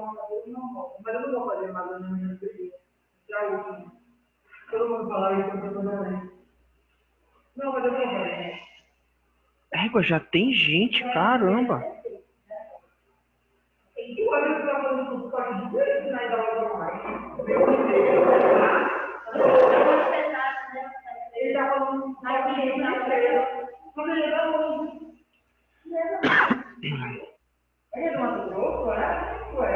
Mas eu não vou fazer nada no meu serviço. Já último. Todo mundo fala isso, eu não. Não, mas eu não vou fazer. Égua, já tem gente, caramba. E quando eu estava falando com o pai de dois, na idade do pai, ele estava falando aqui na feira, quando ele estava ele é uma grosso, é? Ué.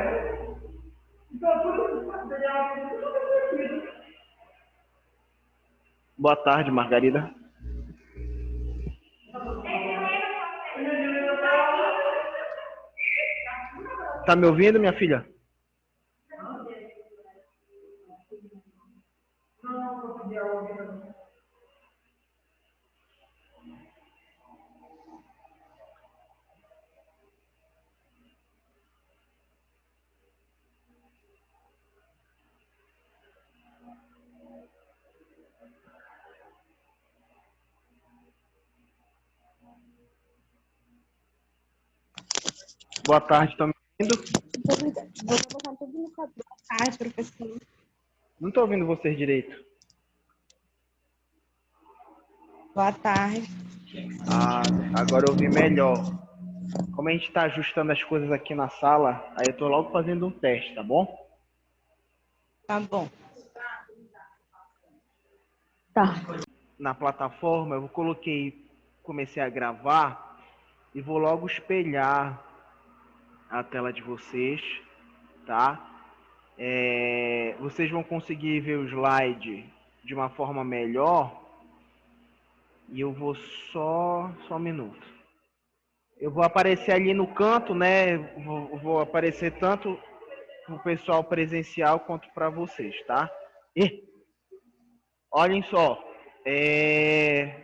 Então, tudo isso ele é uma coisa. Boa tarde, Margarida. Tá me ouvindo, minha filha? Boa tarde, tá me ouvindo? Vou colocar tudo no quadro. Boa tarde, professor. Não tô ouvindo vocês direito. Boa tarde. Ah, agora eu ouvi melhor. Como a gente tá ajustando as coisas aqui na sala, aí eu tô logo fazendo um teste, tá bom? Tá bom. Tá. Na plataforma, eu comecei a gravar e vou logo espelhar a tela de vocês, tá? Vocês vão conseguir ver o slide de uma forma melhor e eu vou só um minuto. Eu vou aparecer ali no canto, né? Vou aparecer tanto para o pessoal presencial quanto para vocês, tá? E olhem só,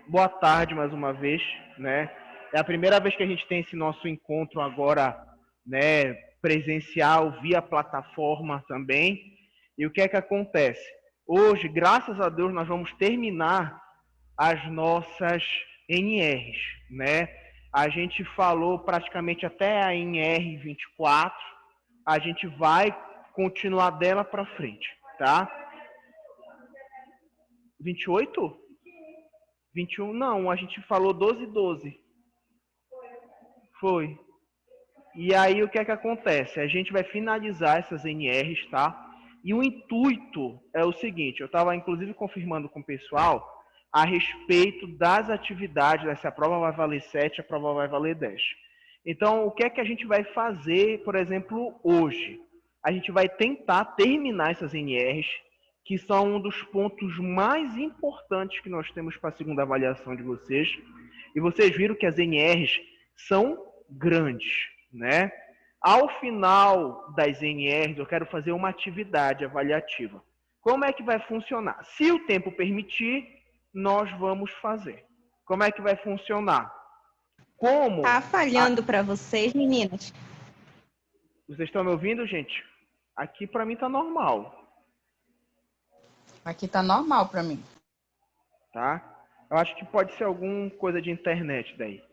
boa tarde mais uma vez, né? É a primeira vez que a gente tem esse nosso encontro agora, né? Presencial via plataforma também. E o que é que acontece? Hoje, graças a Deus, nós vamos terminar as nossas NRs, né? A gente falou praticamente até a NR 24, a gente vai continuar dela para frente, tá? 28? 21? Não, a gente falou 12 e 12. Foi. E aí o que é que acontece? A gente vai finalizar essas NRs, tá? E o intuito é o seguinte, eu estava inclusive confirmando com o pessoal a respeito das atividades, se a prova vai valer 7, a prova vai valer 10. Então, o que é que a gente vai fazer, por exemplo, hoje? A gente vai tentar terminar essas NRs, que são um dos pontos mais importantes que nós temos para a segunda avaliação de vocês. E vocês viram que as NRs são grandes, né? Ao final das NRs, eu quero fazer uma atividade avaliativa. Como é que vai funcionar? Se o tempo permitir, nós vamos fazer. Como é que vai funcionar? Como? Tá falhando para vocês, meninas? Vocês estão me ouvindo, gente? Aqui para mim tá normal. Aqui tá normal para mim. Tá? Eu acho que pode ser alguma coisa de internet daí.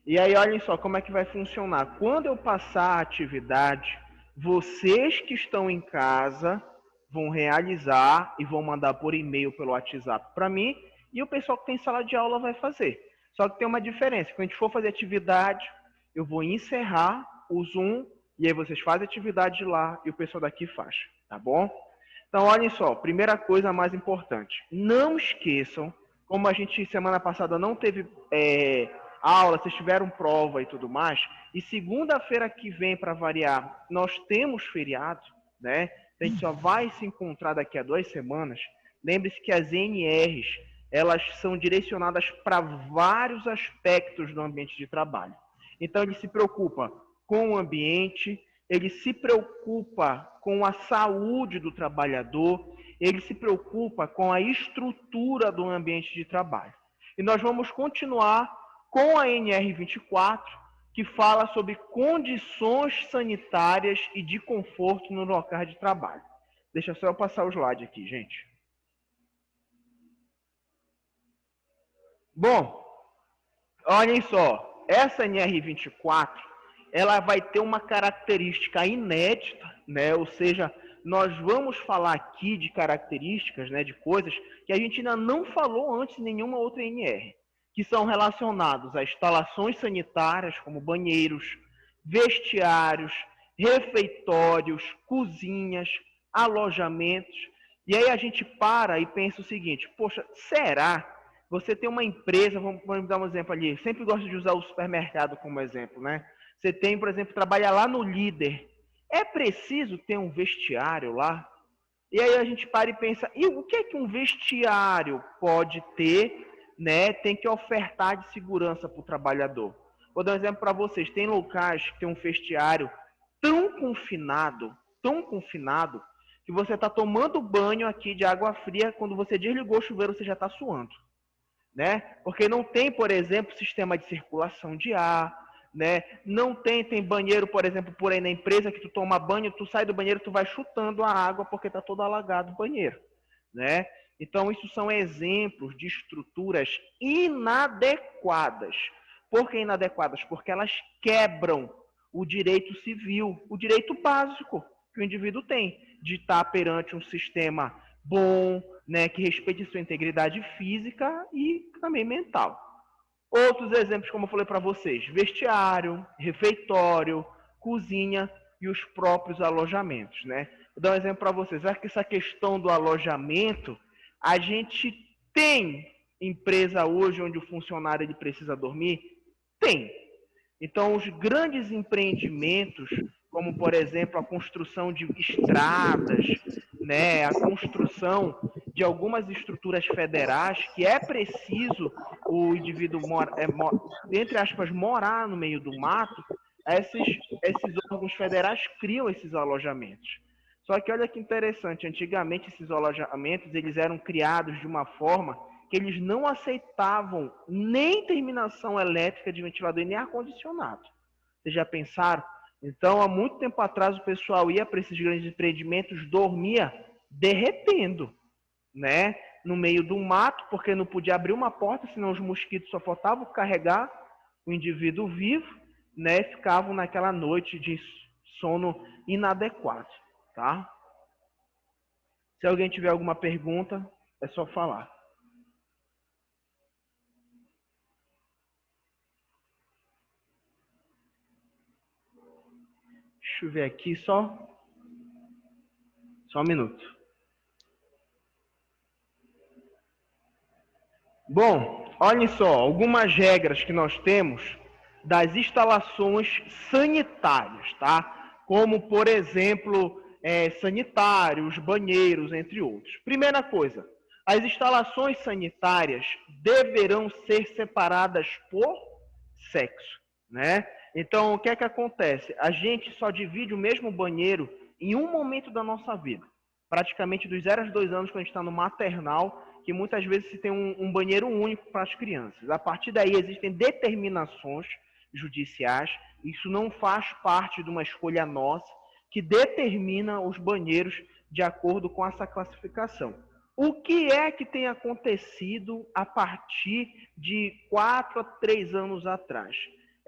E aí, olhem só como é que vai funcionar. Quando eu passar a atividade, vocês que estão em casa vão realizar e vão mandar por e-mail pelo WhatsApp para mim, e o pessoal que tem sala de aula vai fazer. Só que tem uma diferença. Quando a gente for fazer atividade, eu vou encerrar o Zoom, e aí vocês fazem a atividade lá e o pessoal daqui faz. Tá bom? Então, olhem só. Primeira coisa mais importante. Não esqueçam, como a gente semana passada não teve aula, vocês tiveram prova e tudo mais, e segunda-feira que vem, para variar, nós temos feriado, né? A gente só vai se encontrar daqui a 2 semanas. Lembre-se que as NRs, elas são direcionadas para vários aspectos do ambiente de trabalho. Então, ele se preocupa com o ambiente, ele se preocupa com a saúde do trabalhador, ele se preocupa com a estrutura do ambiente de trabalho. E nós vamos continuar com a NR24, que fala sobre condições sanitárias e de conforto no local de trabalho. Deixa só eu passar o slide aqui, gente. Bom, olhem só, essa NR24, ela vai ter uma característica inédita, né? Ou seja, nós vamos falar aqui de características, né, de coisas que a gente ainda não falou antes em nenhuma outra NR, que são relacionados a instalações sanitárias, como banheiros, vestiários, refeitórios, cozinhas, alojamentos. E aí a gente para e pensa o seguinte, poxa, será? Você tem uma empresa, vamos dar um exemplo ali, sempre gosto de usar o supermercado como exemplo, né? Você tem, por exemplo, trabalha lá no Líder. É preciso ter um vestiário lá? E aí a gente para e pensa, e o que é que um vestiário pode ter, né? Tem que ofertar de segurança para o trabalhador. Vou dar um exemplo para vocês. Tem locais que tem um vestiário tão confinado, que você está tomando banho aqui de água fria, quando você desligou o chuveiro, você já está suando, né? Porque não tem, por exemplo, sistema de circulação de ar, né? Não tem banheiro, por exemplo, por aí na empresa que tu toma banho, tu sai do banheiro, tu vai chutando a água porque está todo alagado o banheiro, né? Então, isso são exemplos de estruturas inadequadas. Por que inadequadas? Porque elas quebram o direito civil, o direito básico que o indivíduo tem de estar perante um sistema bom, né, que respeite sua integridade física e também mental. Outros exemplos, como eu falei para vocês, vestiário, refeitório, cozinha e os próprios alojamentos, né? Vou dar um exemplo para vocês. Essa questão do alojamento, a gente tem empresa hoje onde o funcionário ele precisa dormir? Tem. Então, os grandes empreendimentos, como, por exemplo, a construção de estradas, né, a construção de algumas estruturas federais, que é preciso o indivíduo, entre aspas, morar no meio do mato, esses órgãos federais criam esses alojamentos. Só que olha que interessante, antigamente esses alojamentos eles eram criados de uma forma que eles não aceitavam nem terminação elétrica de ventilador e nem ar-condicionado. Vocês já pensaram? Então, há muito tempo atrás, o pessoal ia para esses grandes empreendimentos, dormia derretendo, né? No meio do mato, porque não podia abrir uma porta, senão os mosquitos só faltavam carregar o indivíduo vivo, né? Ficavam naquela noite de sono inadequado, tá? Se alguém tiver alguma pergunta, é só falar. Deixa eu ver aqui só um minuto. Bom, olhem só, algumas regras que nós temos das instalações sanitárias, tá? Como, por exemplo, sanitários, banheiros, entre outros. Primeira coisa, as instalações sanitárias deverão ser separadas por sexo, né? Então, o que é que acontece? A gente só divide o mesmo banheiro em um momento da nossa vida. Praticamente dos 0 aos 2 anos, quando a gente está no maternal, que muitas vezes se tem um banheiro único para as crianças. A partir daí existem determinações judiciais, isso não faz parte de uma escolha nossa, que determina os banheiros de acordo com essa classificação. O que é que tem acontecido a partir de 4 a 3 anos atrás?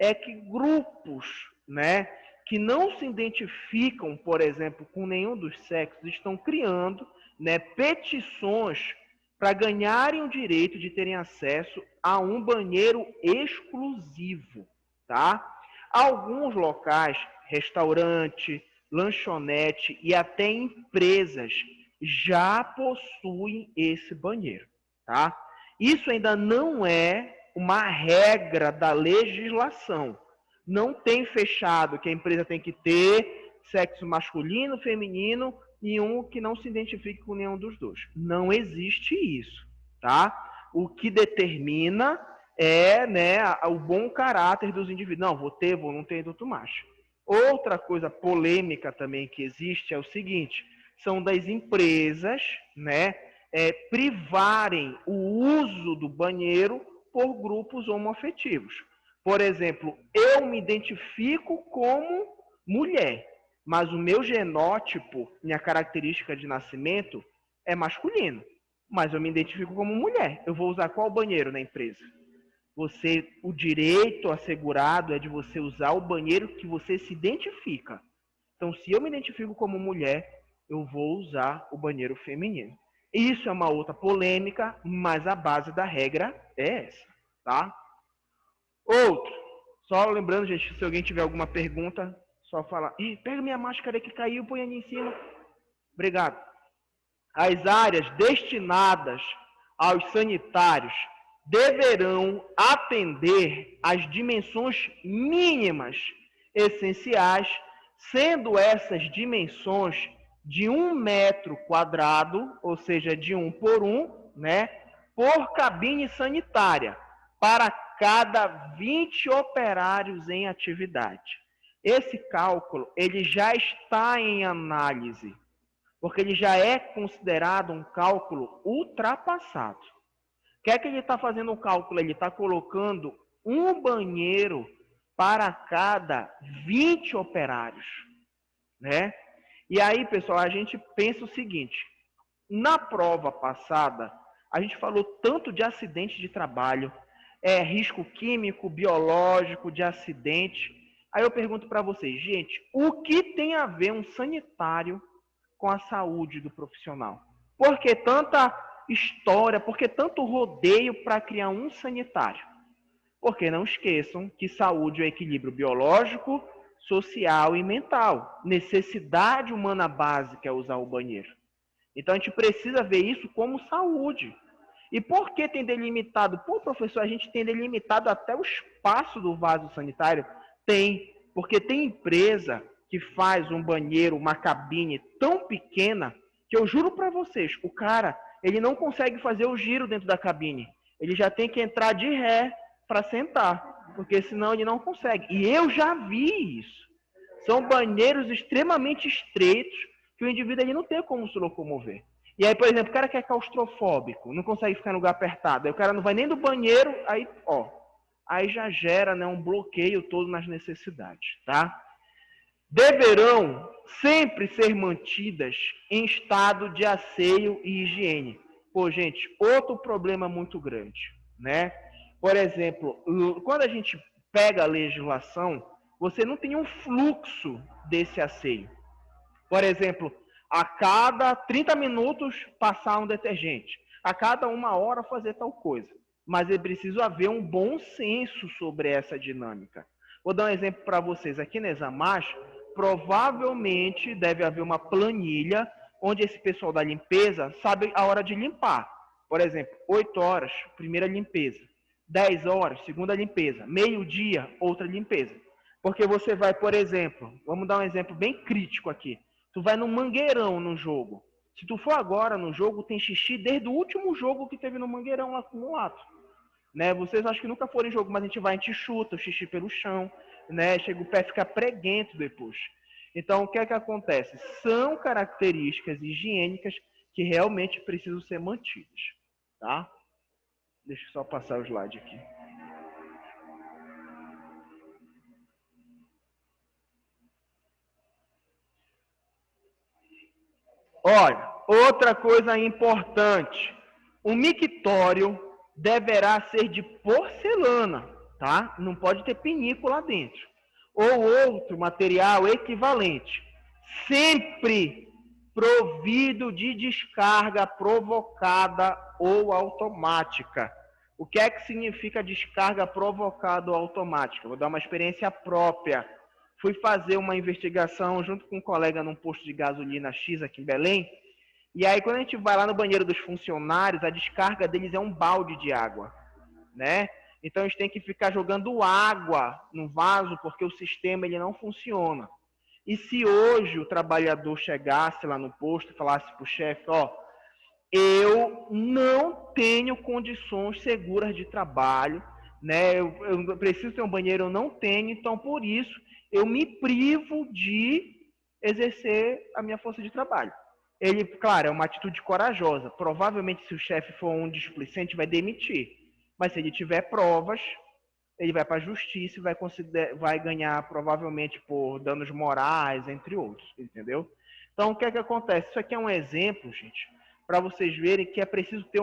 É que grupos, né, que não se identificam, por exemplo, com nenhum dos sexos, estão criando, né, petições para ganharem o direito de terem acesso a um banheiro exclusivo, tá? Alguns locais, restaurante, lanchonete e até empresas já possuem esse banheiro, tá? Isso ainda não é uma regra da legislação. Não tem fechado que a empresa tem que ter sexo masculino, feminino e um que não se identifique com nenhum dos dois. Não existe isso, tá? O que determina é, né, o bom caráter dos indivíduos. Não, vou ter, vou não ter, tudo mais. Outra coisa polêmica também que existe é o seguinte, são das empresas, né, privarem o uso do banheiro por grupos homoafetivos. Por exemplo, eu me identifico como mulher, mas o meu genótipo, minha característica de nascimento é masculino, mas eu me identifico como mulher. Eu vou usar qual banheiro na empresa? o direito assegurado é de você usar o banheiro que você se identifica. Então, se eu me identifico como mulher, eu vou usar o banheiro feminino. Isso é uma outra polêmica, mas a base da regra é essa, tá? Outro. Só lembrando, gente, se alguém tiver alguma pergunta, só falar. Ih, pega minha máscara que caiu, põe ali em cima. Obrigado. As áreas destinadas aos sanitários deverão atender às dimensões mínimas essenciais, sendo essas dimensões de 1 metro quadrado, ou seja, de 1 por 1, né, por cabine sanitária, para cada 20 operários em atividade. Esse cálculo ele já está em análise, porque ele já é considerado um cálculo ultrapassado. O que é que ele está fazendo o cálculo? Ele está colocando um banheiro para cada 20 operários, né? E aí, pessoal, a gente pensa o seguinte, na prova passada, a gente falou tanto de acidente de trabalho, risco químico, biológico, de acidente. Aí eu pergunto para vocês, gente, o que tem a ver um sanitário com a saúde do profissional? Por que tanta história, por que tanto rodeio para criar um sanitário? Porque não esqueçam que saúde é equilíbrio biológico, social e mental. Necessidade humana básica é usar o banheiro. Então a gente precisa ver isso como saúde. E por que tem delimitado? Pô, professor, a gente tem delimitado até o espaço do vaso sanitário? Tem, porque tem empresa que faz um banheiro, uma cabine tão pequena, que eu juro para vocês, o cara, ele não consegue fazer o giro dentro da cabine. Ele já tem que entrar de ré para sentar, porque senão ele não consegue. E eu já vi isso. São banheiros extremamente estreitos, que o indivíduo ele não tem como se locomover. E aí, por exemplo, o cara que é claustrofóbico, não consegue ficar em lugar apertado, aí o cara não vai nem do banheiro, aí já gera, né, um bloqueio todo nas necessidades, tá? Deverão sempre ser mantidas em estado de asseio e higiene. Pô, gente, outro problema muito grande, né? Por exemplo, quando a gente pega a legislação, você não tem um fluxo desse asseio. Por exemplo, a cada 30 minutos passar um detergente, a cada 1 hora fazer tal coisa. Mas é preciso haver um bom senso sobre essa dinâmica. Vou dar um exemplo para vocês. Aqui na Examash, provavelmente deve haver uma planilha onde esse pessoal da limpeza sabe a hora de limpar. Por exemplo, 8 horas, primeira limpeza. 10 horas, segunda limpeza. Meio-dia, outra limpeza. Porque você vai, por exemplo, vamos dar um exemplo bem crítico aqui. Tu vai no Mangueirão no jogo. Se tu for agora no jogo, tem xixi desde o último jogo que teve no Mangueirão acumulado. Né? Vocês acham que nunca foram em jogo, mas a gente vai, a gente chuta o xixi pelo chão, né? Chega o pé ficar preguento depois. Então, o que é que acontece? São características higiênicas que realmente precisam ser mantidas, tá? Deixa eu só passar o slide aqui. Olha, outra coisa importante. O mictório deverá ser de porcelana, tá? Não pode ter pinico lá dentro. Ou outro material equivalente. Sempre provido de descarga provocada ou automática. O que é que significa descarga provocada ou automática? Vou dar uma experiência própria. Fui fazer uma investigação junto com um colega num posto de gasolina X aqui em Belém. E aí, quando a gente vai lá no banheiro dos funcionários, a descarga deles é um balde de água, né? Então, a gente tem que ficar jogando água no vaso, porque o sistema ele não funciona. E se hoje o trabalhador chegasse lá no posto e falasse para o chefe, eu não tenho condições seguras de trabalho, né? Eu preciso ter um banheiro, eu não tenho, então, por isso, eu me privo de exercer a minha força de trabalho. Ele, claro, é uma atitude corajosa. Provavelmente, se o chefe for um displicente, vai demitir. Mas se ele tiver provas, ele vai para a justiça e vai ganhar, provavelmente, por danos morais, entre outros, entendeu? Então, o que é que acontece? Isso aqui é um exemplo, gente, para vocês verem que é preciso ter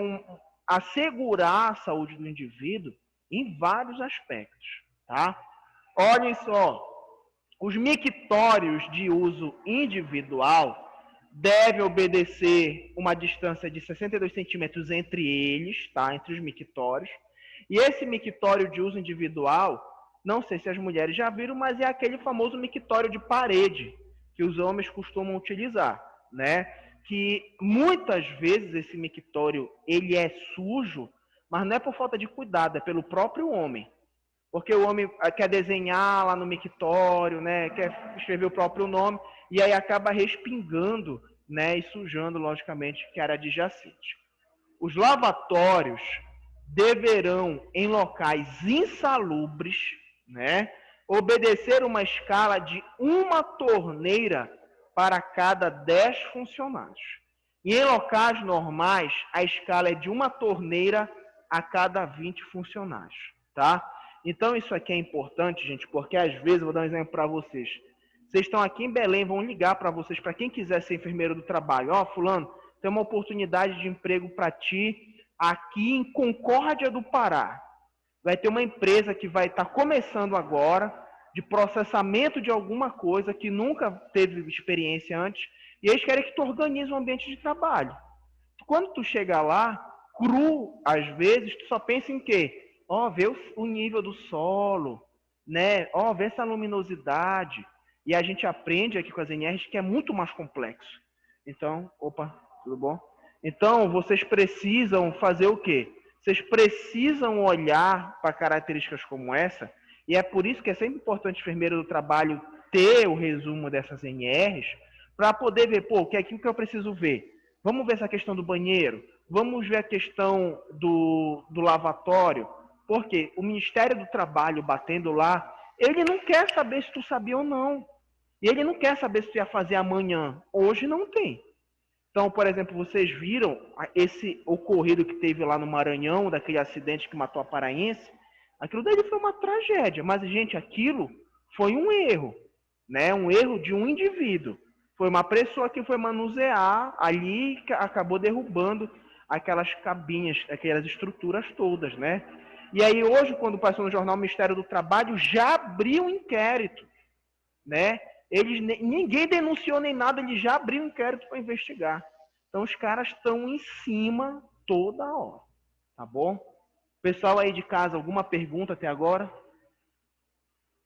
assegurar a saúde do indivíduo em vários aspectos, tá? Olhem só, os mictórios de uso individual devem obedecer uma distância de 62 centímetros entre eles, tá? Entre os mictórios. E esse mictório de uso individual, não sei se as mulheres já viram, mas é aquele famoso mictório de parede que os homens costumam utilizar, né? Que muitas vezes esse mictório ele é sujo, mas não é por falta de cuidado, é pelo próprio homem. Porque o homem quer desenhar lá no mictório, né? Quer escrever o próprio nome, e aí acaba respingando, né? E sujando, logicamente, que era adjacente. Os lavatórios deverão, em locais insalubres, né? Obedecer uma escala de uma torneira para cada 10 funcionários. E em locais normais, a escala é de uma torneira a cada 20 funcionários, tá? Então, isso aqui é importante, gente, porque às vezes, eu vou dar um exemplo para vocês. Vocês estão aqui em Belém, vão ligar para vocês, para quem quiser ser enfermeiro do trabalho. Ó, fulano, tem uma oportunidade de emprego para ti aqui em Concórdia do Pará. Vai ter uma empresa que vai estar começando agora, de processamento de alguma coisa que nunca teve experiência antes, e eles querem que tu organize um ambiente de trabalho. Quando tu chega lá, cru, às vezes, tu só pensa em quê? Ó, vê o nível do solo, né? Ó, vê essa luminosidade. E a gente aprende aqui com as NRs que é muito mais complexo. Então, opa, tudo bom? Então, vocês precisam fazer o quê? Vocês precisam olhar para características como essa, e é por isso que é sempre importante o enfermeiro do trabalho ter o resumo dessas NRs, para poder ver, pô, o que é aquilo que eu preciso ver? Vamos ver essa questão do banheiro, vamos ver a questão do lavatório, porque o Ministério do Trabalho batendo lá, ele não quer saber se tu sabia ou não. E ele não quer saber se tu ia fazer amanhã. Hoje não tem. Então, por exemplo, vocês viram esse ocorrido que teve lá no Maranhão, daquele acidente que matou a paraense? Aquilo dali foi uma tragédia. Mas, gente, aquilo foi um erro, né? Um erro de um indivíduo. Foi uma pessoa que foi manusear ali e acabou derrubando aquelas cabines, aquelas estruturas todas, né? E aí hoje, quando passou no jornal, o Ministério do Trabalho já abriu um inquérito, né? Ninguém denunciou nem nada, eles já abriu um inquérito para investigar. Então os caras estão em cima toda hora, tá bom? Pessoal aí de casa, alguma pergunta até agora?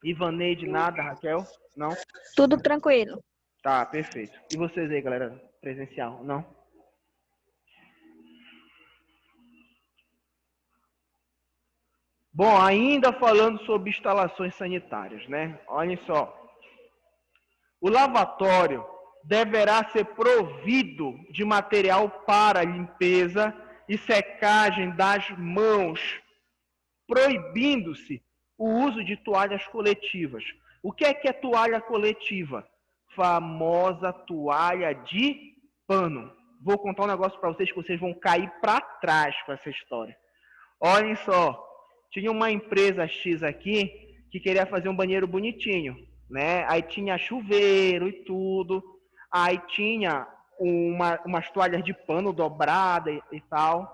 Ivaneide, nada, Raquel? Não? Tudo tranquilo. Tá, perfeito. E vocês aí, galera? Presencial? Não? Bom, ainda falando sobre instalações sanitárias, né? Olhem só. O lavatório deverá ser provido de material para limpeza e secagem das mãos, proibindo-se o uso de toalhas coletivas. O que é toalha coletiva? Famosa toalha de pano. Vou contar um negócio para vocês que vocês vão cair para trás com essa história. Olhem só, tinha uma empresa X aqui que queria fazer um banheiro bonitinho, né? Aí tinha chuveiro e tudo, aí tinha umas toalhas de pano dobrada e tal,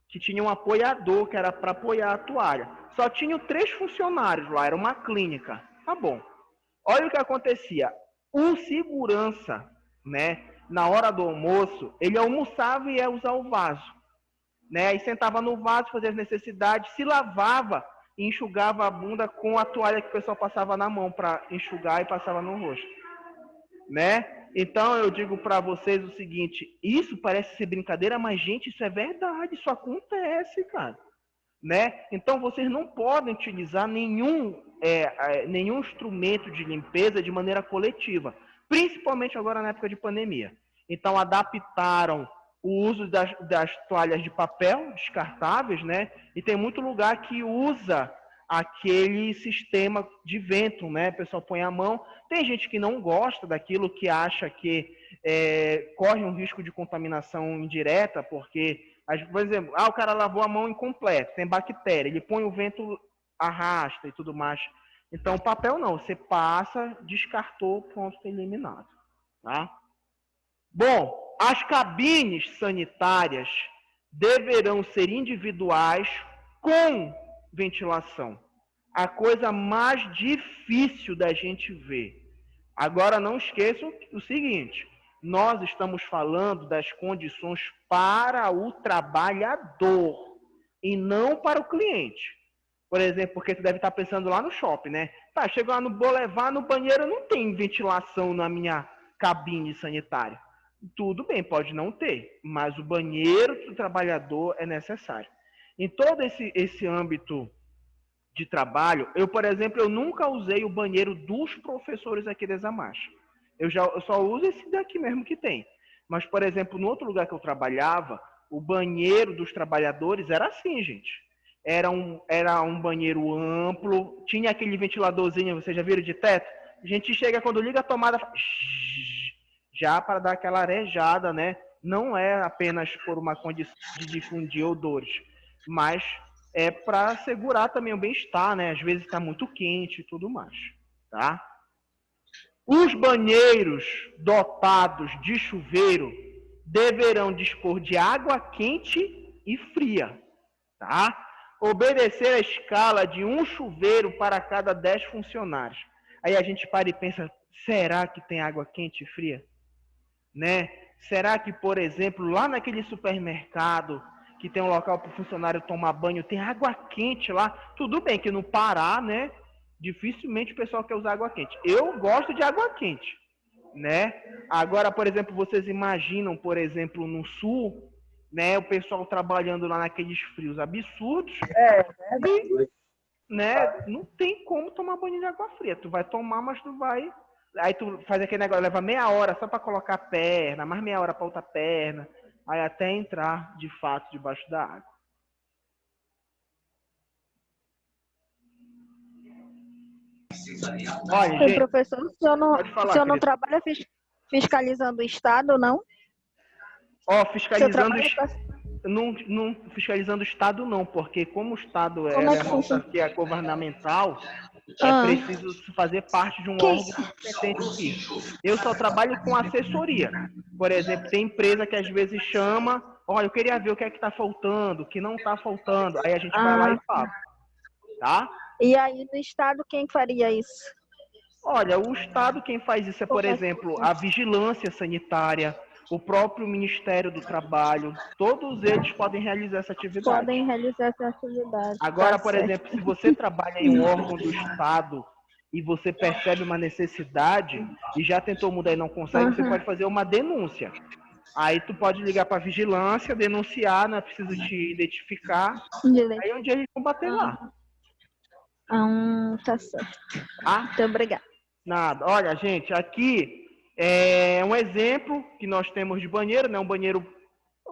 que tinha um apoiador que era para apoiar a toalha. Só tinham 3 funcionários lá, era uma clínica. Tá bom. Olha o que acontecia. O segurança, né, na hora do almoço, ele almoçava e ia usar o vaso, né? E sentava no vaso, fazia as necessidades, se lavava e enxugava a bunda com a toalha que o pessoal passava na mão para enxugar e passava no rosto, né? Então eu digo para vocês o seguinte, isso parece ser brincadeira, mas gente, isso é verdade, isso acontece, cara, né? Então vocês não podem utilizar nenhum instrumento de limpeza de maneira coletiva, principalmente agora na época de pandemia. Então adaptaram o uso das toalhas de papel descartáveis, né? E tem muito lugar que usa aquele sistema de vento, né? O pessoal põe a mão. Tem gente que não gosta daquilo, que acha que corre um risco de contaminação indireta, porque, por exemplo, o cara lavou a mão incompleta, tem bactéria, ele põe o vento, arrasta e tudo mais. Então, papel não, você passa, descartou, pronto, está eliminado, tá? Bom, as cabines sanitárias deverão ser individuais com ventilação. A coisa mais difícil da gente ver. Agora, não esqueçam o seguinte, nós estamos falando das condições para o trabalhador e não para o cliente. Por exemplo, porque você deve estar pensando lá no shopping, né? Tá, chego lá no Boulevard, no banheiro não tem ventilação na minha cabine sanitária. Tudo bem, pode não ter, mas o banheiro do trabalhador é necessário. Em todo esse âmbito de trabalho, eu, por exemplo, eu nunca usei o banheiro dos professores aqui da Examacha. Eu só uso esse daqui mesmo que tem. Mas, por exemplo, no outro lugar que eu trabalhava, o banheiro dos trabalhadores era assim, gente. Era um banheiro amplo, tinha aquele ventiladorzinho, vocês já viram de teto? A gente chega, quando liga a tomada, já para dar aquela arejada, né? Não é apenas por uma condição de difundir odores, mas é para segurar também o bem-estar, né? Às vezes está muito quente e tudo mais, tá? Os banheiros dotados de chuveiro deverão dispor de água quente e fria, tá? Obedecer a escala de um chuveiro para cada 10 funcionários. Aí a gente para e pensa, será que tem água quente e fria? Né? Será que, por exemplo, lá naquele supermercado que tem um local para o funcionário tomar banho, tem água quente lá? Tudo bem que no Pará, né? Dificilmente o pessoal quer usar água quente. Eu gosto de água quente, né? Agora, por exemplo, vocês imaginam, por exemplo, no sul, né? O pessoal trabalhando lá naqueles frios absurdos. E, né? Não tem como tomar banho de água fria. Tu vai tomar, mas tu vai... Aí tu faz aquele negócio, leva meia hora só para colocar a perna, mais meia hora para outra perna, aí até entrar, de fato, debaixo da água. Olha, gente, professor, o senhor não, pode falar, o senhor não querida. trabalha fiscalizando o Estado, não? Ó, O senhor fiscalizando... trabalha Não fiscalizando o Estado, não, porque como o Estado Como é é que uma funciona? autarquia governamental, é Ah, preciso fazer parte de um quem? órgão competente aqui. Eu só trabalho com assessoria. Por exemplo, tem empresa que às vezes chama, olha, eu queria ver o que é que está faltando, o que não está faltando. Aí a gente vai lá e fala, tá? E aí no Estado quem faria isso? Olha, o Estado quem faz isso é, por Como é que exemplo, funciona? a vigilância sanitária, o próprio Ministério do Trabalho, todos eles podem realizar essa atividade. Podem realizar essa atividade. Agora, Tá por certo. exemplo, se você trabalha em um órgão do Estado e você percebe uma necessidade e já tentou mudar e não consegue, você pode fazer uma denúncia. Aí tu pode ligar para a vigilância, denunciar, não é preciso te identificar. Aí um dia eles vão bater lá. Tá certo. Tá? Muito obrigada. Nada. Olha, gente, aqui é um exemplo que nós temos de banheiro, né? Um banheiro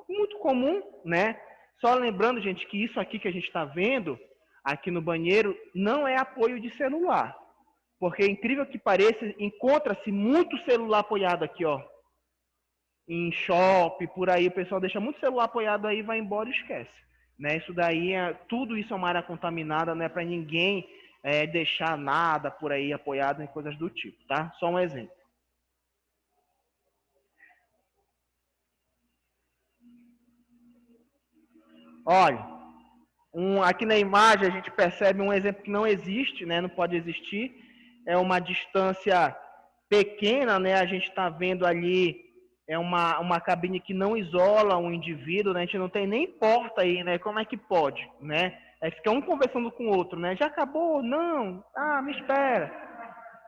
muito comum, né? Só lembrando, gente, que isso aqui que a gente está vendo aqui no banheiro não é apoio de celular. Porque, incrível que pareça, encontra-se muito celular apoiado aqui, ó. Em shopping, por aí, o pessoal deixa muito celular apoiado aí, vai embora e esquece. Né? Isso daí, tudo isso é uma área contaminada, não é para ninguém deixar nada por aí apoiado em coisas do tipo, tá? Só um exemplo. Olha, aqui na imagem a gente percebe um exemplo que não existe, né? Não pode existir. É uma distância pequena, né? A gente está vendo ali uma cabine que não isola um indivíduo, né? A gente não tem nem porta aí, né? Como é que pode, né? Fica um conversando com o outro, né? Já acabou? Não. Ah, me espera.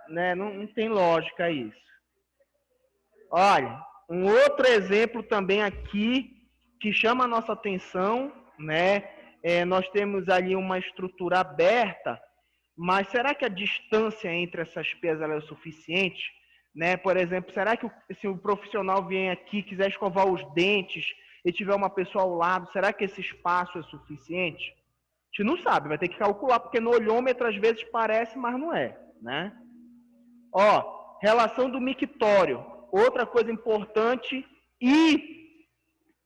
Né? Não tem lógica isso. Olha, um outro exemplo também aqui que chama a nossa atenção, né? Nós temos ali uma estrutura aberta, mas será que a distância entre essas pias é o suficiente? Né? Por exemplo, será que se o profissional vier aqui, quiser escovar os dentes e tiver uma pessoa ao lado, será que esse espaço é suficiente? A gente não sabe, vai ter que calcular, porque no olhômetro às vezes parece, mas não é. Né? Ó, relação do mictório. Outra coisa importante e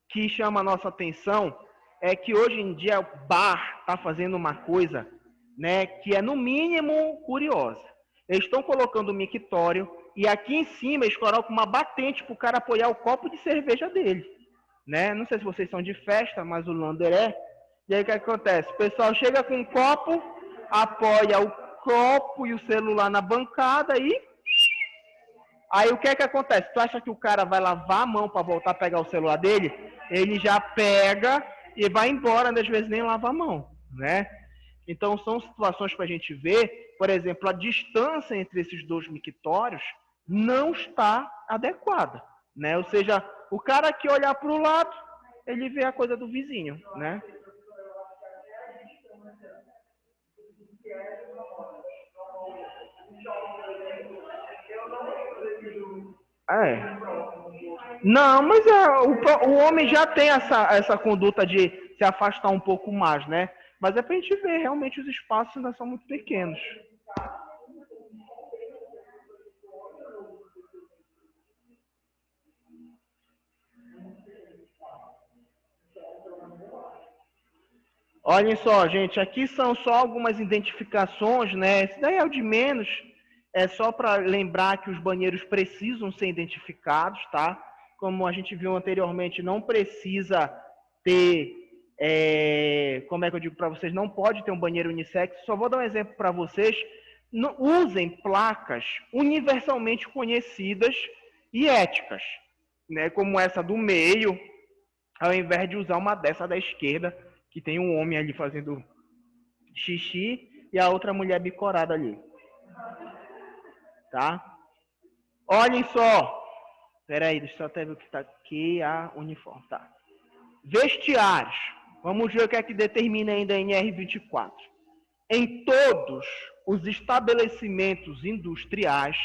que chama a nossa atenção é que hoje em dia o bar está fazendo uma coisa, né, que é no mínimo curiosa. Eles estão colocando o mictório e aqui em cima eles colocam uma batente para o cara apoiar o copo de cerveja dele. Né? Não sei se vocês são de festa, mas o Lander é. E aí o que acontece? O pessoal chega com um copo, apoia o copo e o celular na bancada e... Aí o que é que acontece? Tu acha que o cara vai lavar a mão para voltar a pegar o celular dele? Ele já pega e vai embora, às vezes nem lava a mão, né? Então são situações para a gente ver, por exemplo, a distância entre esses dois mictórios não está adequada, né? Ou seja, o cara que olhar para o lado, ele vê a coisa do vizinho, né? É. Não, mas o homem já tem essa conduta de se afastar um pouco mais, né? Mas é pra gente ver, realmente os espaços ainda são muito pequenos. Olhem só, gente, aqui são só algumas identificações, né? Esse daí é o de menos. É só para lembrar que os banheiros precisam ser identificados, tá? Como a gente viu anteriormente, não precisa ter... como é que eu digo para vocês? Não pode ter um banheiro unissex. Só vou dar um exemplo para vocês. Usem placas universalmente conhecidas e éticas, né? Como essa do meio, ao invés de usar uma dessa da esquerda, que tem um homem ali fazendo xixi e a outra mulher bicorada ali. Tá? Olhem só. Peraí, deixa eu até ver o que está aqui. A uniforme, tá. Vestiários. Vamos ver o que é que determina ainda a NR24. Em todos os estabelecimentos industriais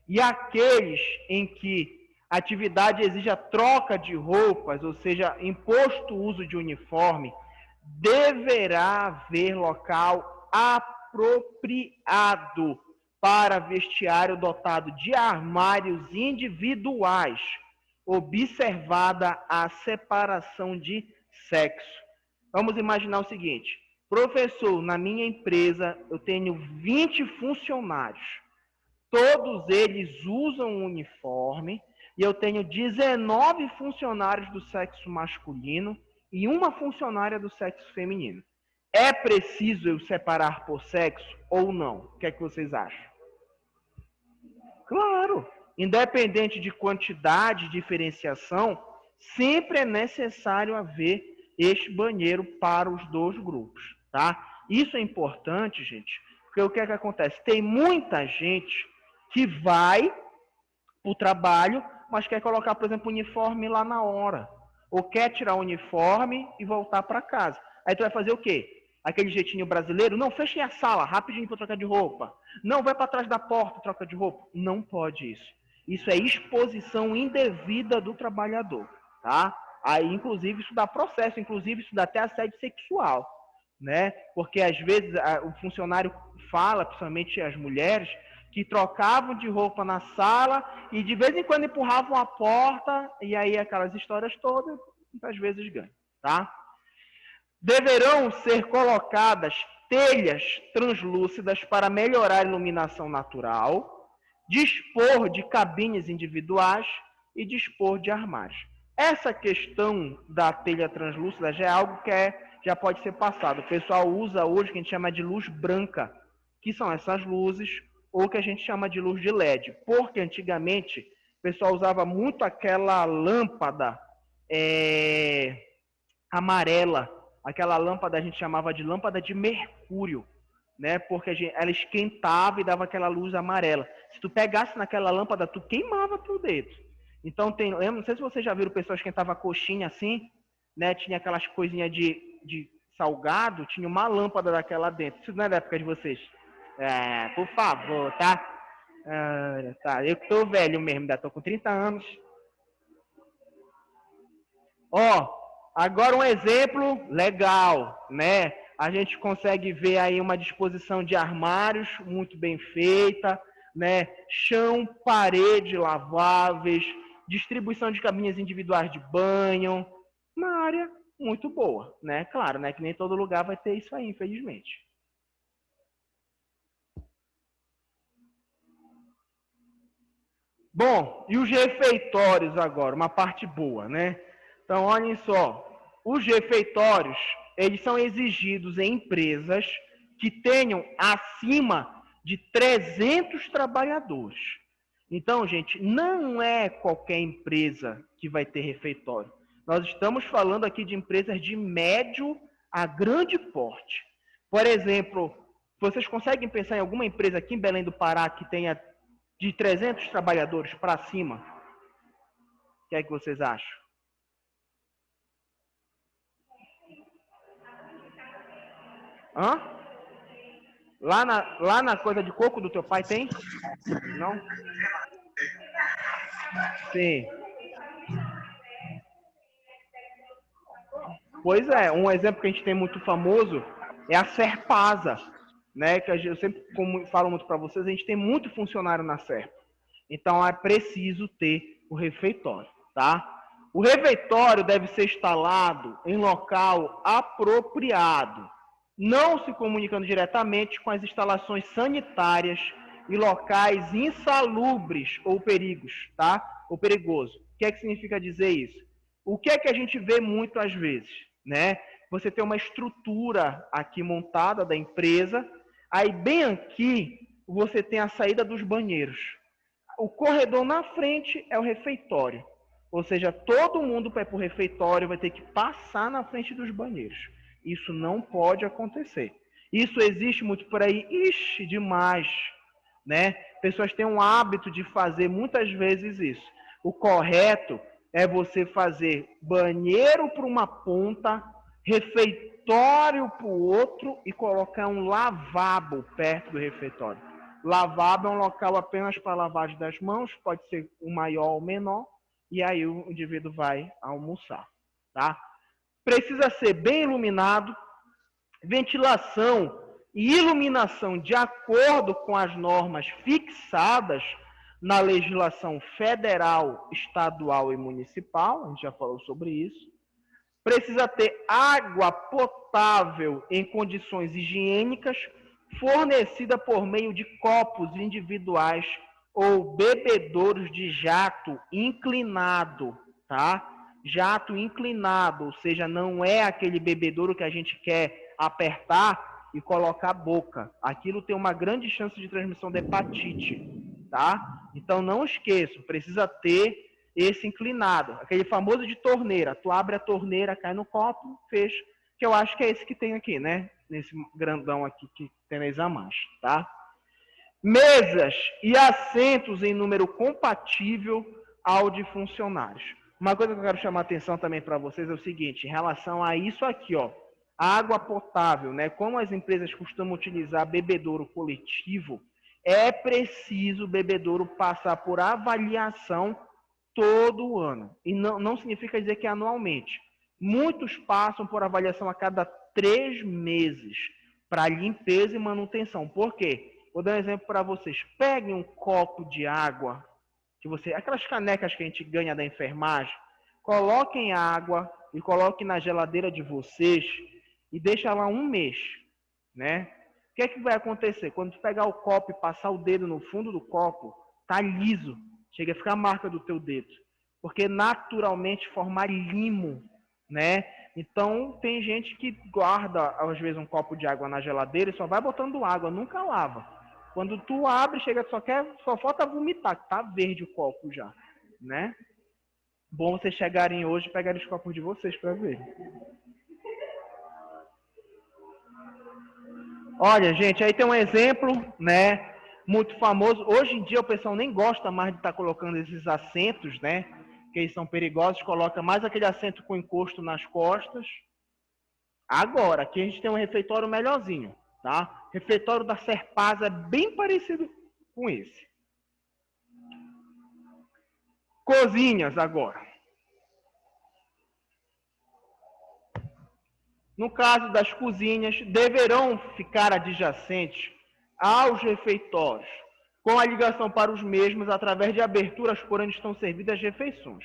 e aqueles em que a atividade exige a troca de roupas, ou seja, imposto o uso de uniforme, deverá haver local apropriado para vestiário dotado de armários individuais, observada a separação de sexo. Vamos imaginar o seguinte: professor, na minha empresa eu tenho 20 funcionários. Todos eles usam um uniforme e eu tenho 19 funcionários do sexo masculino e uma funcionária do sexo feminino. É preciso eu separar por sexo ou não? O que é que vocês acham? Claro, independente de quantidade, diferenciação, sempre é necessário haver este banheiro para os dois grupos, tá? Isso é importante, gente, porque o que é que acontece? Tem muita gente que vai para o trabalho, mas quer colocar, por exemplo, o uniforme lá na hora. Ou quer tirar o uniforme e voltar para casa. Aí tu vai fazer o quê? Aquele jeitinho brasileiro? Não, fechem a sala, rapidinho para trocar de roupa. Não, vai para trás da porta, troca de roupa. Não pode isso. Isso é exposição indevida do trabalhador, tá? Aí, inclusive, isso dá processo, inclusive, isso dá até assédio sexual, né? Porque, às vezes, o funcionário fala, principalmente as mulheres, que trocavam de roupa na sala e de vez em quando empurravam a porta e aí aquelas histórias todas, muitas vezes ganham, tá? Deverão ser colocadas telhas translúcidas para melhorar a iluminação natural, dispor de cabines individuais e dispor de armários. Essa questão da telha translúcida já é algo que já pode ser passado. O pessoal usa hoje o que a gente chama de luz branca, que são essas luzes, ou que a gente chama de luz de LED, porque antigamente o pessoal usava muito aquela lâmpada amarela, aquela lâmpada a gente chamava de lâmpada de mercúrio, né? Porque ela esquentava e dava aquela luz amarela. Se tu pegasse naquela lâmpada, tu queimava teu dedo. Então eu não sei se vocês já viram o pessoal esquentava a coxinha assim, né? Tinha aquelas coisinhas de salgado, tinha uma lâmpada daquela dentro. Isso não é da época de vocês? Por favor, tá? Tá? Eu que tô velho mesmo, ainda tô com 30 anos. Ó, agora um exemplo legal, né? A gente consegue ver aí uma disposição de armários muito bem feita, né? Chão, parede laváveis, distribuição de cabines individuais de banho, uma área muito boa, né? Claro, né? Que nem todo lugar vai ter isso aí, infelizmente. Bom, e os refeitórios agora, uma parte boa, né? Então, olhem só, os refeitórios eles são exigidos em empresas que tenham acima de 300 trabalhadores. Então, gente, não é qualquer empresa que vai ter refeitório. Nós estamos falando aqui de empresas de médio a grande porte. Por exemplo, vocês conseguem pensar em alguma empresa aqui em Belém do Pará que tenha de 300 trabalhadores para cima? O que é que vocês acham? Hã? Lá na coisa de coco do teu pai tem? Não? Sim. Pois é, um exemplo que a gente tem muito famoso é a Serpasa, né? Que eu sempre falo muito para vocês, a gente tem muito funcionário na Serpa. Então é preciso ter o refeitório, tá? O refeitório deve ser instalado em local apropriado, não se comunicando diretamente com as instalações sanitárias e locais insalubres ou perigos, tá? Ou perigoso. O que é que significa dizer isso? O que é que a gente vê muito às vezes, né? Você tem uma estrutura aqui montada da empresa, aí bem aqui você tem a saída dos banheiros. O corredor na frente é o refeitório. Ou seja, todo mundo para ir para o refeitório vai ter que passar na frente dos banheiros. Isso não pode acontecer. Isso existe muito por aí, ixi, demais, né? Pessoas têm um hábito de fazer muitas vezes isso. O correto é você fazer banheiro para uma ponta, refeitório para o outro e colocar um lavabo perto do refeitório. Lavabo é um local apenas para lavagem das mãos, pode ser o maior ou o menor, e aí o indivíduo vai almoçar, tá? Precisa ser bem iluminado, ventilação e iluminação de acordo com as normas fixadas na legislação federal, estadual e municipal, a gente já falou sobre isso. Precisa ter água potável em condições higiênicas, fornecida por meio de copos individuais ou bebedouros de jato inclinado, tá? Jato inclinado, ou seja, não é aquele bebedouro que a gente quer apertar e colocar a boca. Aquilo tem uma grande chance de transmissão de hepatite, tá? Então não esqueçam, precisa ter esse inclinado, aquele famoso de torneira. Tu abre a torneira, cai no copo, fecha, que eu acho que é esse que tem aqui, né? Nesse grandão aqui que tem na Isamancha, tá? Mesas e assentos em número compatível ao de funcionários. Uma coisa que eu quero chamar a atenção também para vocês é o seguinte, em relação a isso aqui, ó, água potável, né? Como as empresas costumam utilizar bebedouro coletivo, é preciso o bebedouro passar por avaliação todo ano. E não significa dizer que é anualmente. Muitos passam por avaliação a cada 3 meses para limpeza e manutenção. Por quê? Vou dar um exemplo para vocês. Peguem um copo de água, aquelas canecas que a gente ganha da enfermagem, coloquem água e coloquem na geladeira de vocês e deixa lá 1 mês, né? O que é que vai acontecer? Quando tu pegar o copo e passar o dedo no fundo do copo, tá liso, chega a ficar a marca do teu dedo, porque naturalmente forma limo, né? Então tem gente que guarda às vezes um copo de água na geladeira e só vai botando água, nunca lava. Quando tu abre, só falta vomitar, que tá verde o copo já, né? Bom vocês chegarem hoje e pegarem os copos de vocês para ver. Olha, gente, aí tem um exemplo, né, muito famoso. Hoje em dia o pessoal nem gosta mais de estar colocando esses assentos, né, que eles são perigosos, coloca mais aquele assento com encosto nas costas. Agora, aqui a gente tem um refeitório melhorzinho, tá? O refeitório da Serpasa é bem parecido com esse. Cozinhas agora. No caso das cozinhas, deverão ficar adjacentes aos refeitórios, com a ligação para os mesmos através de aberturas por onde estão servidas as refeições.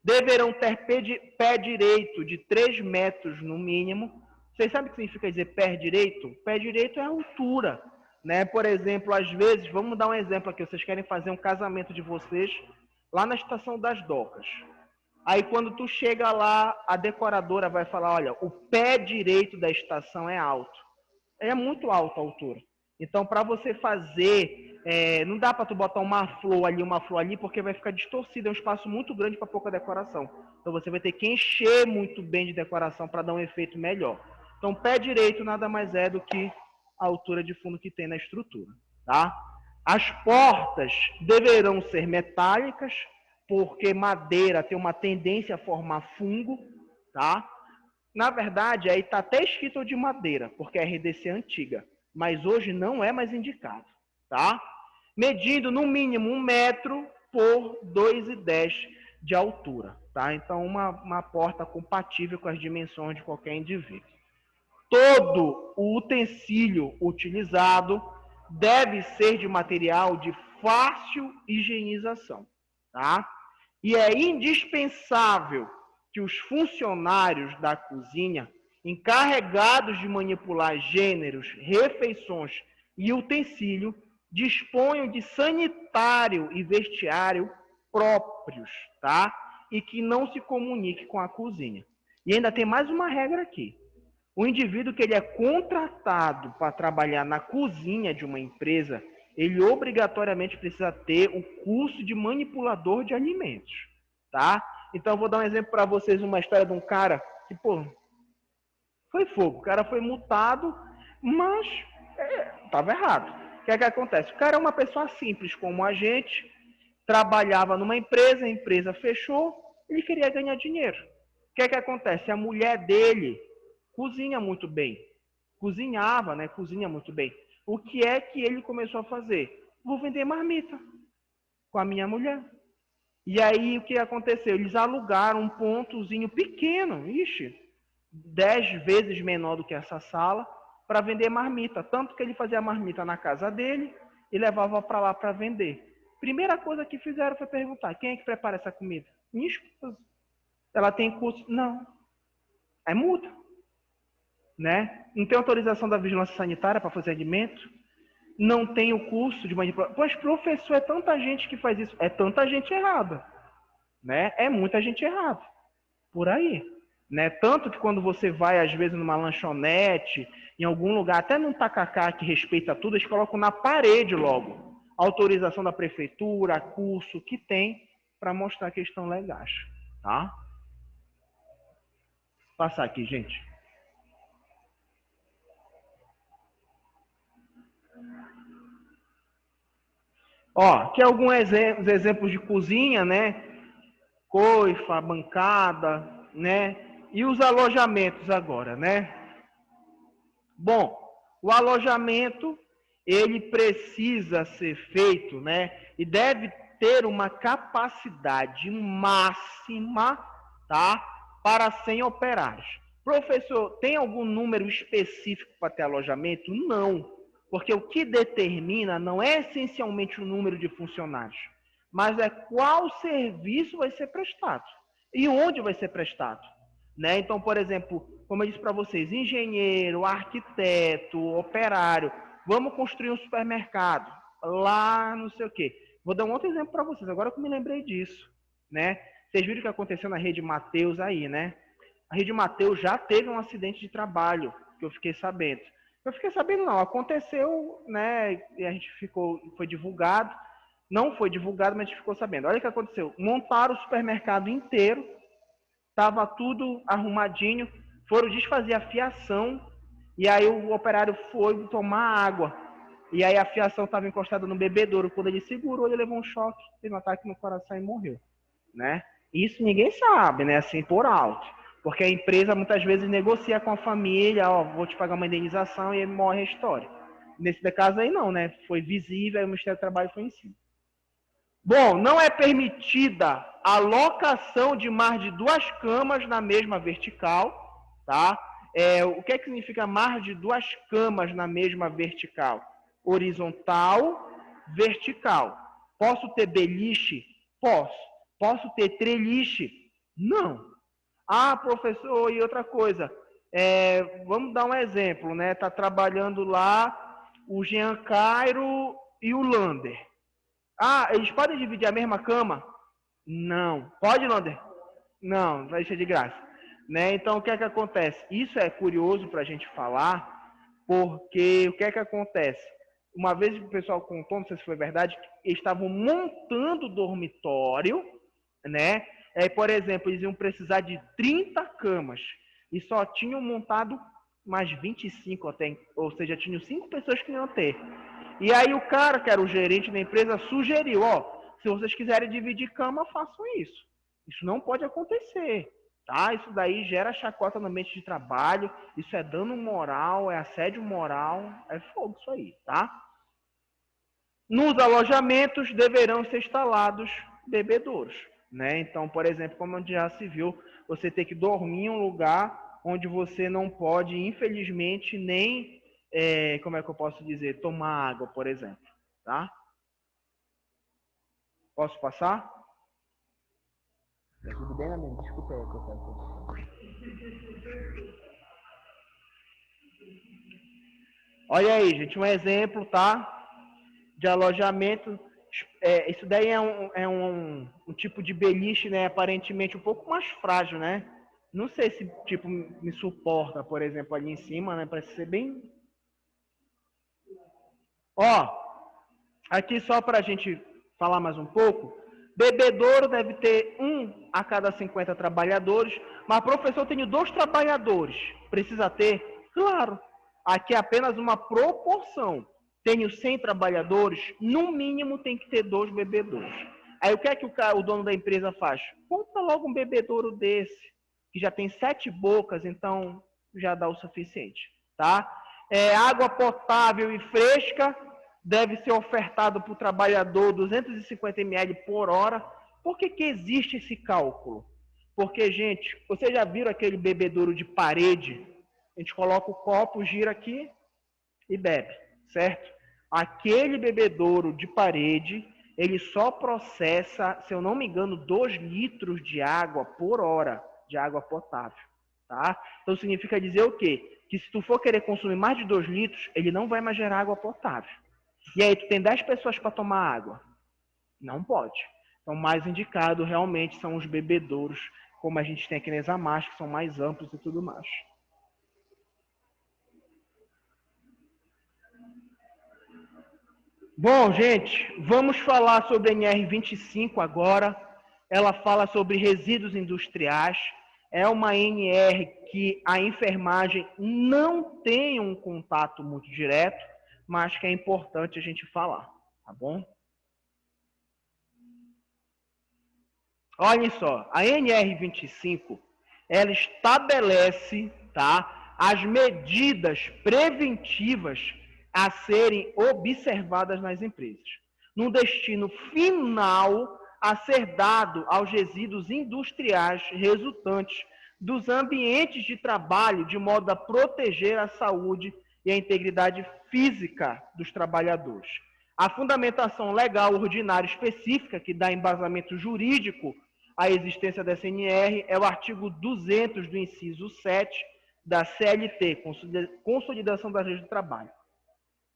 Deverão ter pé direito de 3 metros no mínimo. Vocês sabem o que significa dizer pé direito? Pé direito é a altura, né? Por exemplo, às vezes, vamos dar um exemplo aqui, vocês querem fazer um casamento de vocês lá na Estação das Docas. Aí quando tu chega lá, a decoradora vai falar, olha, o pé direito da estação é alto. É muito alta a altura. Então, para você fazer, não dá para tu botar uma flor ali, porque vai ficar distorcido. É um espaço muito grande para pouca decoração. Então, você vai ter que encher muito bem de decoração para dar um efeito melhor. Então, pé direito nada mais é do que a altura de fundo que tem na estrutura, tá? As portas deverão ser metálicas, porque madeira tem uma tendência a formar fungo, tá? Na verdade, aí está até escrito de madeira, porque é RDC antiga, mas hoje não é mais indicado, tá? Medindo no mínimo 1 metro por 2,10 de altura, tá? Então, uma porta compatível com as dimensões de qualquer indivíduo. Todo o utensílio utilizado deve ser de material de fácil higienização, tá? E é indispensável que os funcionários da cozinha, encarregados de manipular gêneros, refeições e utensílio, disponham de sanitário e vestiário próprios, tá? E que não se comunique com a cozinha. E ainda tem mais uma regra aqui. O indivíduo que ele é contratado para trabalhar na cozinha de uma empresa, ele obrigatoriamente precisa ter o curso de manipulador de alimentos, tá? Então, eu vou dar um exemplo para vocês, uma história de um cara que, pô, foi fogo. O cara foi multado, mas estava errado. O que é que acontece? O cara é uma pessoa simples como a gente, trabalhava numa empresa, a empresa fechou, ele queria ganhar dinheiro. O que é que acontece? A mulher dele cozinha muito bem. Cozinhava, né? Cozinha muito bem. O que é que ele começou a fazer? Vou vender marmita com a minha mulher. E aí, o que aconteceu? Eles alugaram um pontozinho pequeno, 10 vezes menor do que essa sala, para vender marmita. Tanto que ele fazia a marmita na casa dele e levava para lá para vender. Primeira coisa que fizeram foi perguntar, quem é que prepara essa comida? Minha esposa. Ela tem curso? Não. É multa. Né? Não tem autorização da vigilância sanitária para fazer alimento. Não tem o curso de manipulação. Pois, professor, é tanta gente que faz isso. É tanta gente errada. Né? É muita gente errada. Por aí. Né? Tanto que quando você vai, às vezes, numa lanchonete, em algum lugar, até num tacacá que respeita tudo, eles colocam na parede logo. Autorização da prefeitura, curso que tem, para mostrar que estão legais. Tá? Vou passar aqui, gente. Ó, aqui alguns exemplos de cozinha, né? Coifa, bancada, né? E os alojamentos agora, né? Bom, o alojamento, ele precisa ser feito, né? E deve ter uma capacidade máxima, tá? Para 100 operários. Professor, tem algum número específico para ter alojamento? Não. Porque o que determina não é essencialmente o número de funcionários, mas é qual serviço vai ser prestado e onde vai ser prestado. Né? Então, por exemplo, como eu disse para vocês, engenheiro, arquiteto, operário, vamos construir um supermercado lá, não sei o quê. Vou dar um outro exemplo para vocês, agora que eu me lembrei disso. Né? Vocês viram o que aconteceu na Rede Mateus aí, né? A Rede Mateus já teve um acidente de trabalho, que eu fiquei sabendo. Eu fiquei sabendo, não, aconteceu, né? E a gente foi divulgado. Não foi divulgado, mas a gente ficou sabendo. Olha o que aconteceu. Montaram o supermercado inteiro, estava tudo arrumadinho, foram desfazer a fiação, e aí o operário foi tomar água. E aí a fiação estava encostada no bebedouro. Quando ele segurou, ele levou um choque, teve um ataque no coração e morreu. Né? Isso ninguém sabe, né? Assim, por alto. Porque a empresa muitas vezes negocia com a família, ó, vou te pagar uma indenização e aí morre a história. Nesse caso aí não, né? Foi visível, aí o Ministério do Trabalho foi em cima. Bom, não é permitida a locação de mais de 2 camas na mesma vertical, tá? O que é que significa mais de 2 camas na mesma vertical? Horizontal, vertical. Posso ter beliche? Posso. Posso ter treliche? Não. Ah, professor, e outra coisa, vamos dar um exemplo, né? Tá trabalhando lá o Jean Cairo e o Lander. Ah, eles podem dividir a mesma cama? Não. Pode, Lander? Não, vai ser de graça. Né? Então, o que é que acontece? Isso é curioso para a gente falar, porque o que é que acontece? Uma vez o pessoal contou, não sei se foi verdade, que eles estavam montando o dormitório, né? Por exemplo, eles iam precisar de 30 camas e só tinham montado mais 25 até, ou seja, tinham 5 pessoas que iam ter. E aí o cara, que era o gerente da empresa, sugeriu, se vocês quiserem dividir cama, façam isso. Isso não pode acontecer, tá? Isso daí gera chacota no ambiente de trabalho, isso é dano moral, é assédio moral, é fogo isso aí, tá? Nos alojamentos deverão ser instalados bebedouros, né? Então, por exemplo, como já se viu, você tem que dormir em um lugar onde você não pode, infelizmente, nem, como é que eu posso dizer, tomar água, por exemplo, tá? Posso passar? Tudo bem, amigo? Desculpa aí, que eu quero. Olha aí, gente, um exemplo, tá? De alojamento. Isso daí é um tipo de beliche, né? Aparentemente um pouco mais frágil, né? Não sei se tipo me suporta, por exemplo, ali em cima, né? Parece ser bem. Aqui só para a gente falar mais um pouco. Bebedouro deve ter 1 a cada 50 trabalhadores, mas professor, tenho 2 trabalhadores. Precisa ter? Claro. Aqui é apenas uma proporção. Tenho 100 trabalhadores, no mínimo tem que ter 2 bebedouros. Aí o que é que o dono da empresa faz? Compra logo um bebedouro desse, que já tem 7 bocas, então já dá o suficiente, tá? Água potável e fresca deve ser ofertado para o trabalhador 250 ml por hora. Por que existe esse cálculo? Porque, gente, vocês já viram aquele bebedouro de parede? A gente coloca o copo, gira aqui e bebe, certo? Aquele bebedouro de parede, ele só processa, se eu não me engano, 2 litros de água por hora, de água potável, tá? Então significa dizer o quê? Que se tu for querer consumir mais de 2 litros, ele não vai mais gerar água potável. E aí tu tem 10 pessoas para tomar água? Não pode. Então, mais indicado realmente são os bebedouros, como a gente tem aqui nas Amas, que são mais amplos e tudo mais. Bom, gente, vamos falar sobre a NR25 agora. Ela fala sobre resíduos industriais. É uma NR que a enfermagem não tem um contato muito direto, mas que é importante a gente falar, tá bom? Olhem só, a NR25, ela estabelece, tá, as medidas preventivas a serem observadas nas empresas, no destino final a ser dado aos resíduos industriais resultantes dos ambientes de trabalho, de modo a proteger a saúde e a integridade física dos trabalhadores. A fundamentação legal ordinária específica, que dá embasamento jurídico à existência da CNR, é o artigo 200 do inciso 7 da CLT, Consolidação das Leis do Trabalho.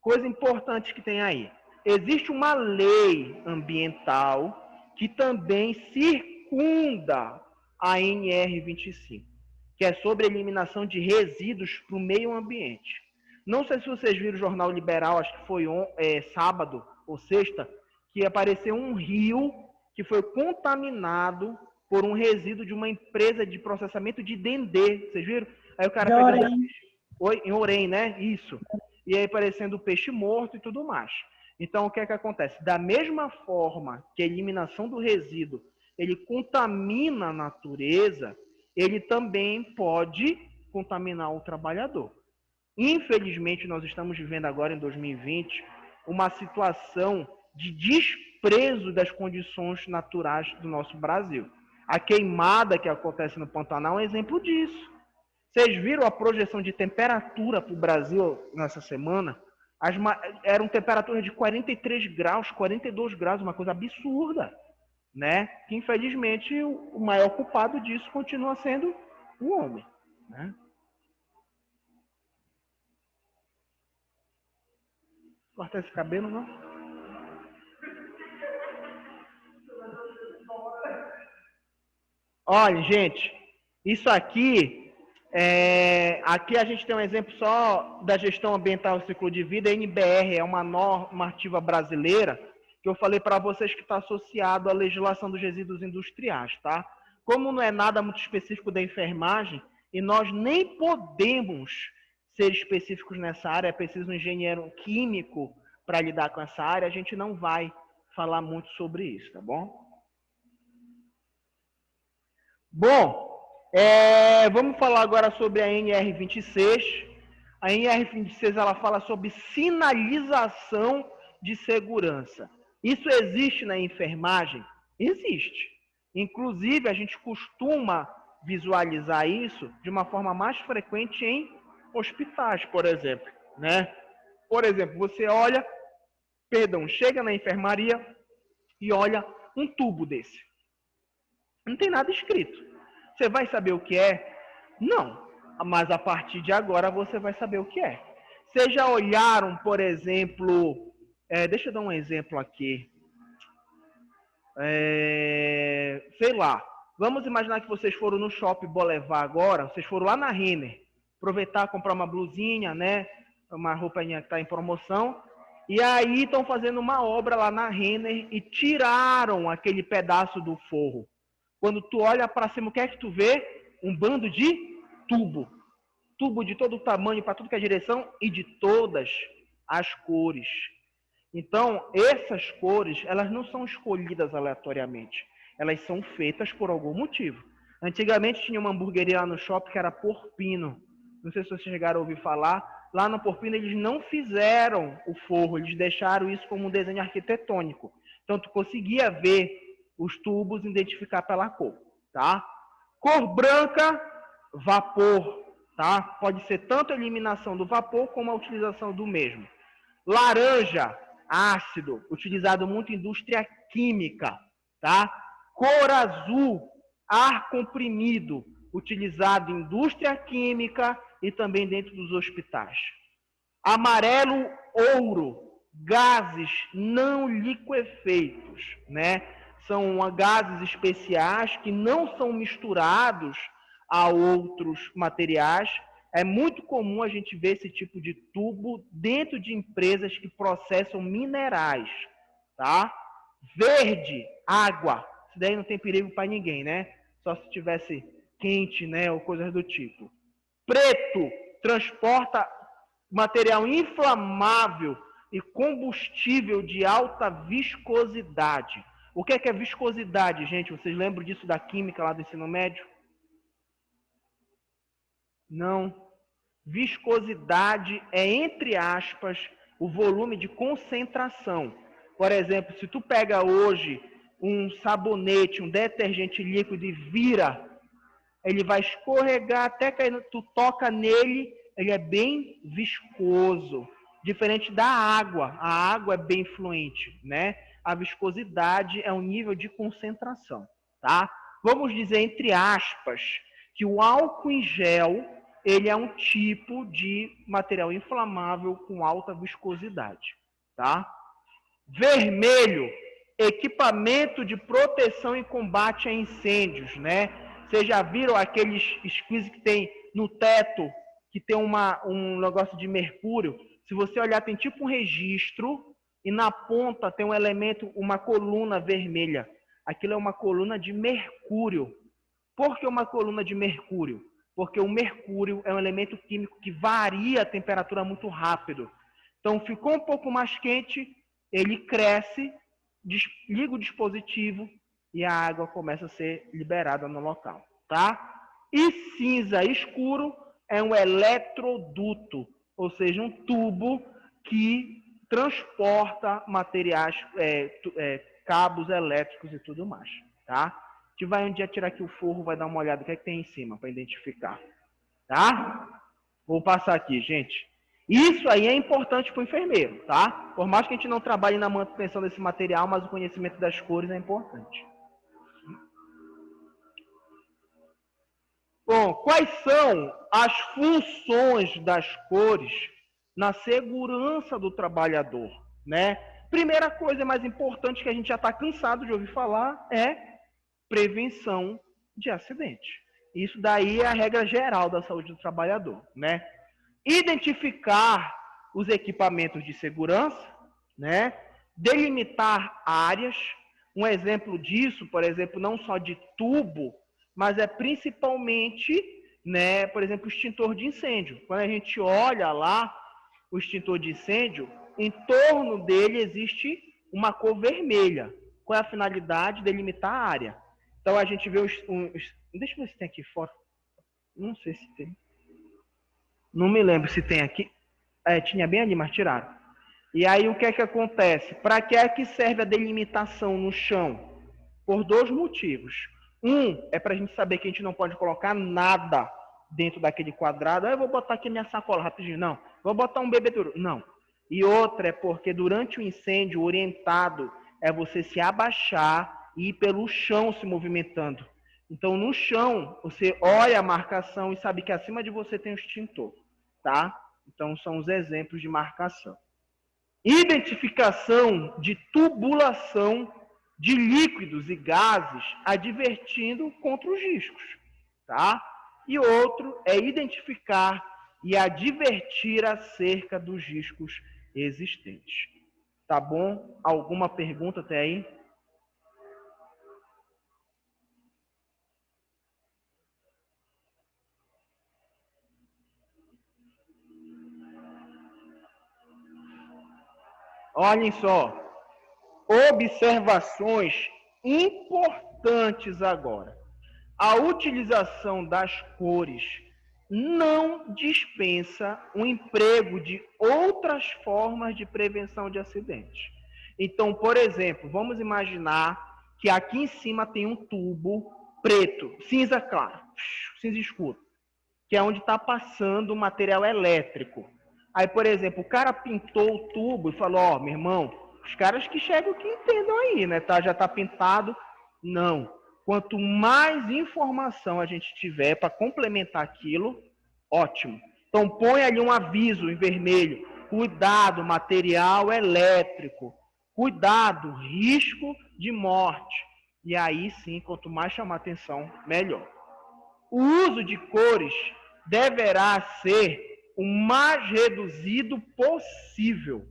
Coisa importante que tem aí. Existe uma lei ambiental que também circunda a NR25, que é sobre a eliminação de resíduos para o meio ambiente. Não sei se vocês viram o Jornal Liberal, acho que foi sábado ou sexta, que apareceu um rio que foi contaminado por um resíduo de uma empresa de processamento de dendê. Vocês viram? Aí o cara pegando... Oi, em Orem, né? Isso. E aí aparecendo o peixe morto e tudo mais. Então, o que é que acontece? Da mesma forma que a eliminação do resíduo ele contamina a natureza, ele também pode contaminar o trabalhador. Infelizmente, nós estamos vivendo agora, em 2020, uma situação de desprezo das condições naturais do nosso Brasil. A queimada que acontece no Pantanal é um exemplo disso. Vocês viram a projeção de temperatura para o Brasil nessa semana? Eram temperaturas de 43 graus, 42 graus, uma coisa absurda, né? Que, infelizmente, o maior culpado disso continua sendo o homem, né? Cortar esse cabelo, não? Olha, gente, isso aqui, aqui a gente tem um exemplo só da gestão ambiental e ciclo de vida. A NBR é uma normativa brasileira que eu falei para vocês que está associado à legislação dos resíduos industriais, tá? Como não é nada muito específico da enfermagem, e nós nem podemos ser específicos nessa área, é preciso um engenheiro químico para lidar com essa área, a gente não vai falar muito sobre isso, tá bom? Bom, vamos falar agora sobre a NR26. A NR26 ela fala sobre sinalização de segurança. Isso existe na enfermagem? Existe. Inclusive, a gente costuma visualizar isso de uma forma mais frequente em hospitais, por exemplo, né? Por exemplo, você chega na enfermaria e olha um tubo desse. Não tem nada escrito. Você vai saber o que é? Não. Mas a partir de agora você vai saber o que é. Vocês já olharam, por exemplo... deixa eu dar um exemplo aqui. Sei lá. Vamos imaginar que vocês foram no Shopping Boulevard agora. Vocês foram lá na Renner. Aproveitar, comprar uma blusinha, né? Uma roupinha que está em promoção. E aí estão fazendo uma obra lá na Renner e tiraram aquele pedaço do forro. Quando tu olha para cima, o que é que tu vê? Um bando de tubo. Tubo de todo o tamanho, para tudo que é direção e de todas as cores. Então, essas cores, elas não são escolhidas aleatoriamente. Elas são feitas por algum motivo. Antigamente tinha uma hamburgueria lá no shopping que era Porpino. Não sei se vocês chegaram a ouvir falar. Lá no Porpino eles não fizeram o forro, eles deixaram isso como um desenho arquitetônico. Então, tu conseguia ver os tubos, identificar pela cor, tá? Cor branca, vapor, tá? Pode ser tanto a eliminação do vapor como a utilização do mesmo. Laranja, ácido, utilizado muito em indústria química, tá? Cor azul, ar comprimido, utilizado em indústria química e também dentro dos hospitais. Amarelo, ouro, gases não liquefeitos, né? São gases especiais que não são misturados a outros materiais. É muito comum a gente ver esse tipo de tubo dentro de empresas que processam minerais, tá? Verde, água. Isso daí não tem perigo para ninguém, né? Só se tivesse quente, né, ou coisas do tipo. Preto, transporta material inflamável e combustível de alta viscosidade. O que é viscosidade, gente? Vocês lembram disso da química lá do ensino médio? Não. Viscosidade é, entre aspas, o volume de concentração. Por exemplo, se tu pega hoje um sabonete, um detergente líquido e vira, ele vai escorregar até cair, tu toca nele, ele é bem viscoso. Diferente da água. A água é bem fluente, né? A viscosidade é um nível de concentração, tá? Vamos dizer, entre aspas, que o álcool em gel, ele é um tipo de material inflamável com alta viscosidade, tá? Vermelho, equipamento de proteção e combate a incêndios, né? Vocês já viram aqueles squeeze que tem no teto, que tem um negócio de mercúrio? Se você olhar, tem tipo um registro e na ponta tem um elemento, uma coluna vermelha. Aquilo é uma coluna de mercúrio. Por que uma coluna de mercúrio? Porque o mercúrio é um elemento químico que varia a temperatura muito rápido. Então, ficou um pouco mais quente, ele cresce, liga o dispositivo e a água começa a ser liberada no local, tá? E cinza escuro é um eletroduto, ou seja, um tubo que transporta materiais, cabos elétricos e tudo mais, tá? A gente vai um dia tirar aqui o forro, vai dar uma olhada no que é que tem em cima para identificar, tá? Vou passar aqui, gente. Isso aí é importante para o enfermeiro, tá? Por mais que a gente não trabalhe na manutenção desse material, mas o conhecimento das cores é importante. Bom, quais são as funções das cores na segurança do trabalhador, né? Primeira coisa mais importante que a gente já está cansado de ouvir falar é prevenção de acidente. Isso daí é a regra geral da saúde do trabalhador, né? Identificar os equipamentos de segurança, né? Delimitar áreas. Um exemplo disso, por exemplo, não só de tubo, mas é principalmente, né, por exemplo, o extintor de incêndio. Quando a gente olha lá o extintor de incêndio, em torno dele existe uma cor vermelha. Qual é a finalidade? Delimitar a área. Então a gente vê deixa eu ver se tem aqui fora. Não sei se tem. Não me lembro se tem aqui. Tinha bem ali, mas tiraram. E aí o que é que acontece? Para que é que serve a delimitação no chão? Por dois motivos. Um é para a gente saber que a gente não pode colocar nada dentro daquele quadrado. Eu vou botar aqui minha sacola rapidinho. Não. Vou botar um bebedouro. Não. E outra é porque durante o incêndio, o orientado é você se abaixar e ir pelo chão se movimentando. Então, no chão, você olha a marcação e sabe que acima de você tem um extintor, tá? Então, são os exemplos de marcação. Identificação de tubulação de líquidos e gases, advertindo contra os riscos, tá? E outro é identificar e advertir acerca dos riscos existentes. Tá bom? Alguma pergunta até aí? Olhem só, observações importantes agora. A utilização das cores não dispensa o emprego de outras formas de prevenção de acidentes. Então, por exemplo, vamos imaginar que aqui em cima tem um tubo preto, cinza claro, cinza escuro, que é onde está passando o material elétrico. Aí, por exemplo, o cara pintou o tubo e falou, ó, meu irmão, os caras que chegam que entendam aí, né? Tá, já está pintado. Não. Quanto mais informação a gente tiver para complementar aquilo, ótimo. Então, põe ali um aviso em vermelho. Cuidado, material elétrico. Cuidado, risco de morte. E aí sim, quanto mais chamar atenção, melhor. O uso de cores deverá ser o mais reduzido possível,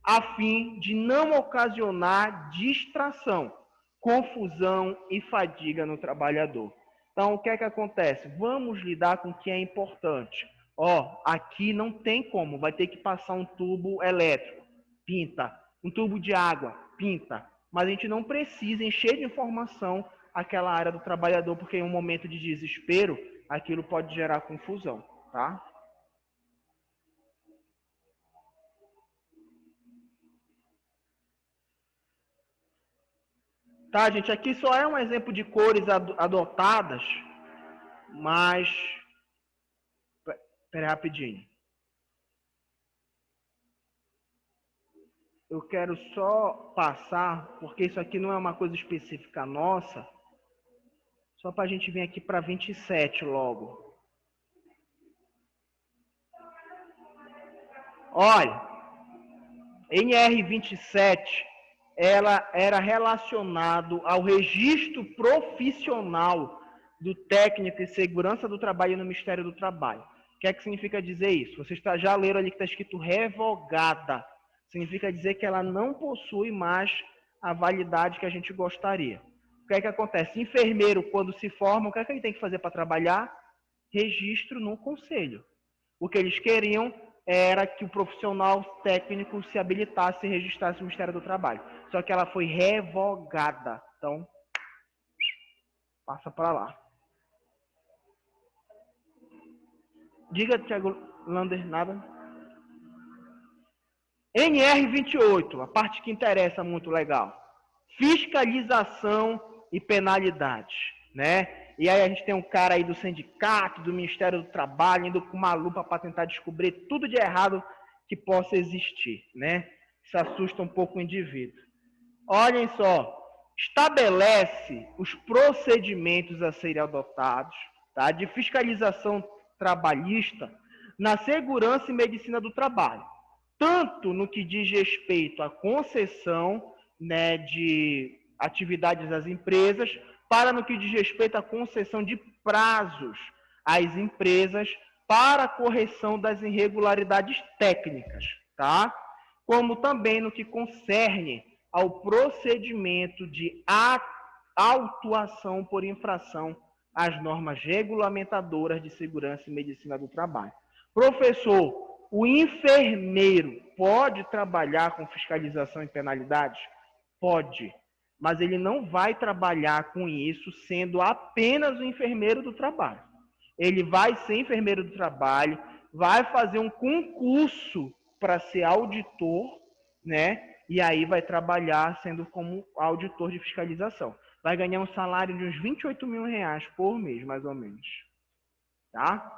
a fim de não ocasionar distração, confusão e fadiga no trabalhador. Então, o que é que acontece? Vamos lidar com o que é importante. Ó, aqui não tem como, vai ter que passar um tubo elétrico, pinta. Um tubo de água, pinta. Mas a gente não precisa encher de informação aquela área do trabalhador, porque em um momento de desespero, aquilo pode gerar confusão, tá? Tá, gente, aqui só é um exemplo de cores adotadas, mas... Pera aí, rapidinho. Eu quero só passar, porque isso aqui não é uma coisa específica nossa, só para a gente vir aqui para 27 logo. Olha, NR27, ela era relacionado ao registro profissional do técnico em segurança do trabalho no Ministério do Trabalho. O que é que significa dizer isso? Vocês já leram ali que está escrito revogada. Significa dizer que ela não possui mais a validade que a gente gostaria. O que é que acontece? Enfermeiro, quando se forma, o que é que ele tem que fazer para trabalhar? Registro no conselho. O que eles queriam era que o profissional técnico se habilitasse e registrasse no Ministério do Trabalho. Só que ela foi revogada. Então, passa para lá. Diga, Thiago Lander, nada. NR28, a parte que interessa, muito legal. Fiscalização e penalidades, né? E aí a gente tem um cara aí do sindicato, do Ministério do Trabalho, indo com uma lupa para tentar descobrir tudo de errado que possa existir, né? Isso assusta um pouco o indivíduo. Olhem só, estabelece os procedimentos a serem adotados, tá? De fiscalização trabalhista na segurança e medicina do trabalho. Tanto no que diz respeito à concessão, né, de atividades das empresas, para no que diz respeito à concessão de prazos às empresas para a correção das irregularidades técnicas, tá? Como também no que concerne ao procedimento de autuação por infração às normas regulamentadoras de segurança e medicina do trabalho. Professor, o enfermeiro pode trabalhar com fiscalização e penalidades? Pode, mas ele não vai trabalhar com isso sendo apenas o enfermeiro do trabalho. Ele vai ser enfermeiro do trabalho, vai fazer um concurso para ser auditor, né? E aí vai trabalhar sendo como auditor de fiscalização. Vai ganhar um salário de uns R$28 mil por mês, mais ou menos. Tá?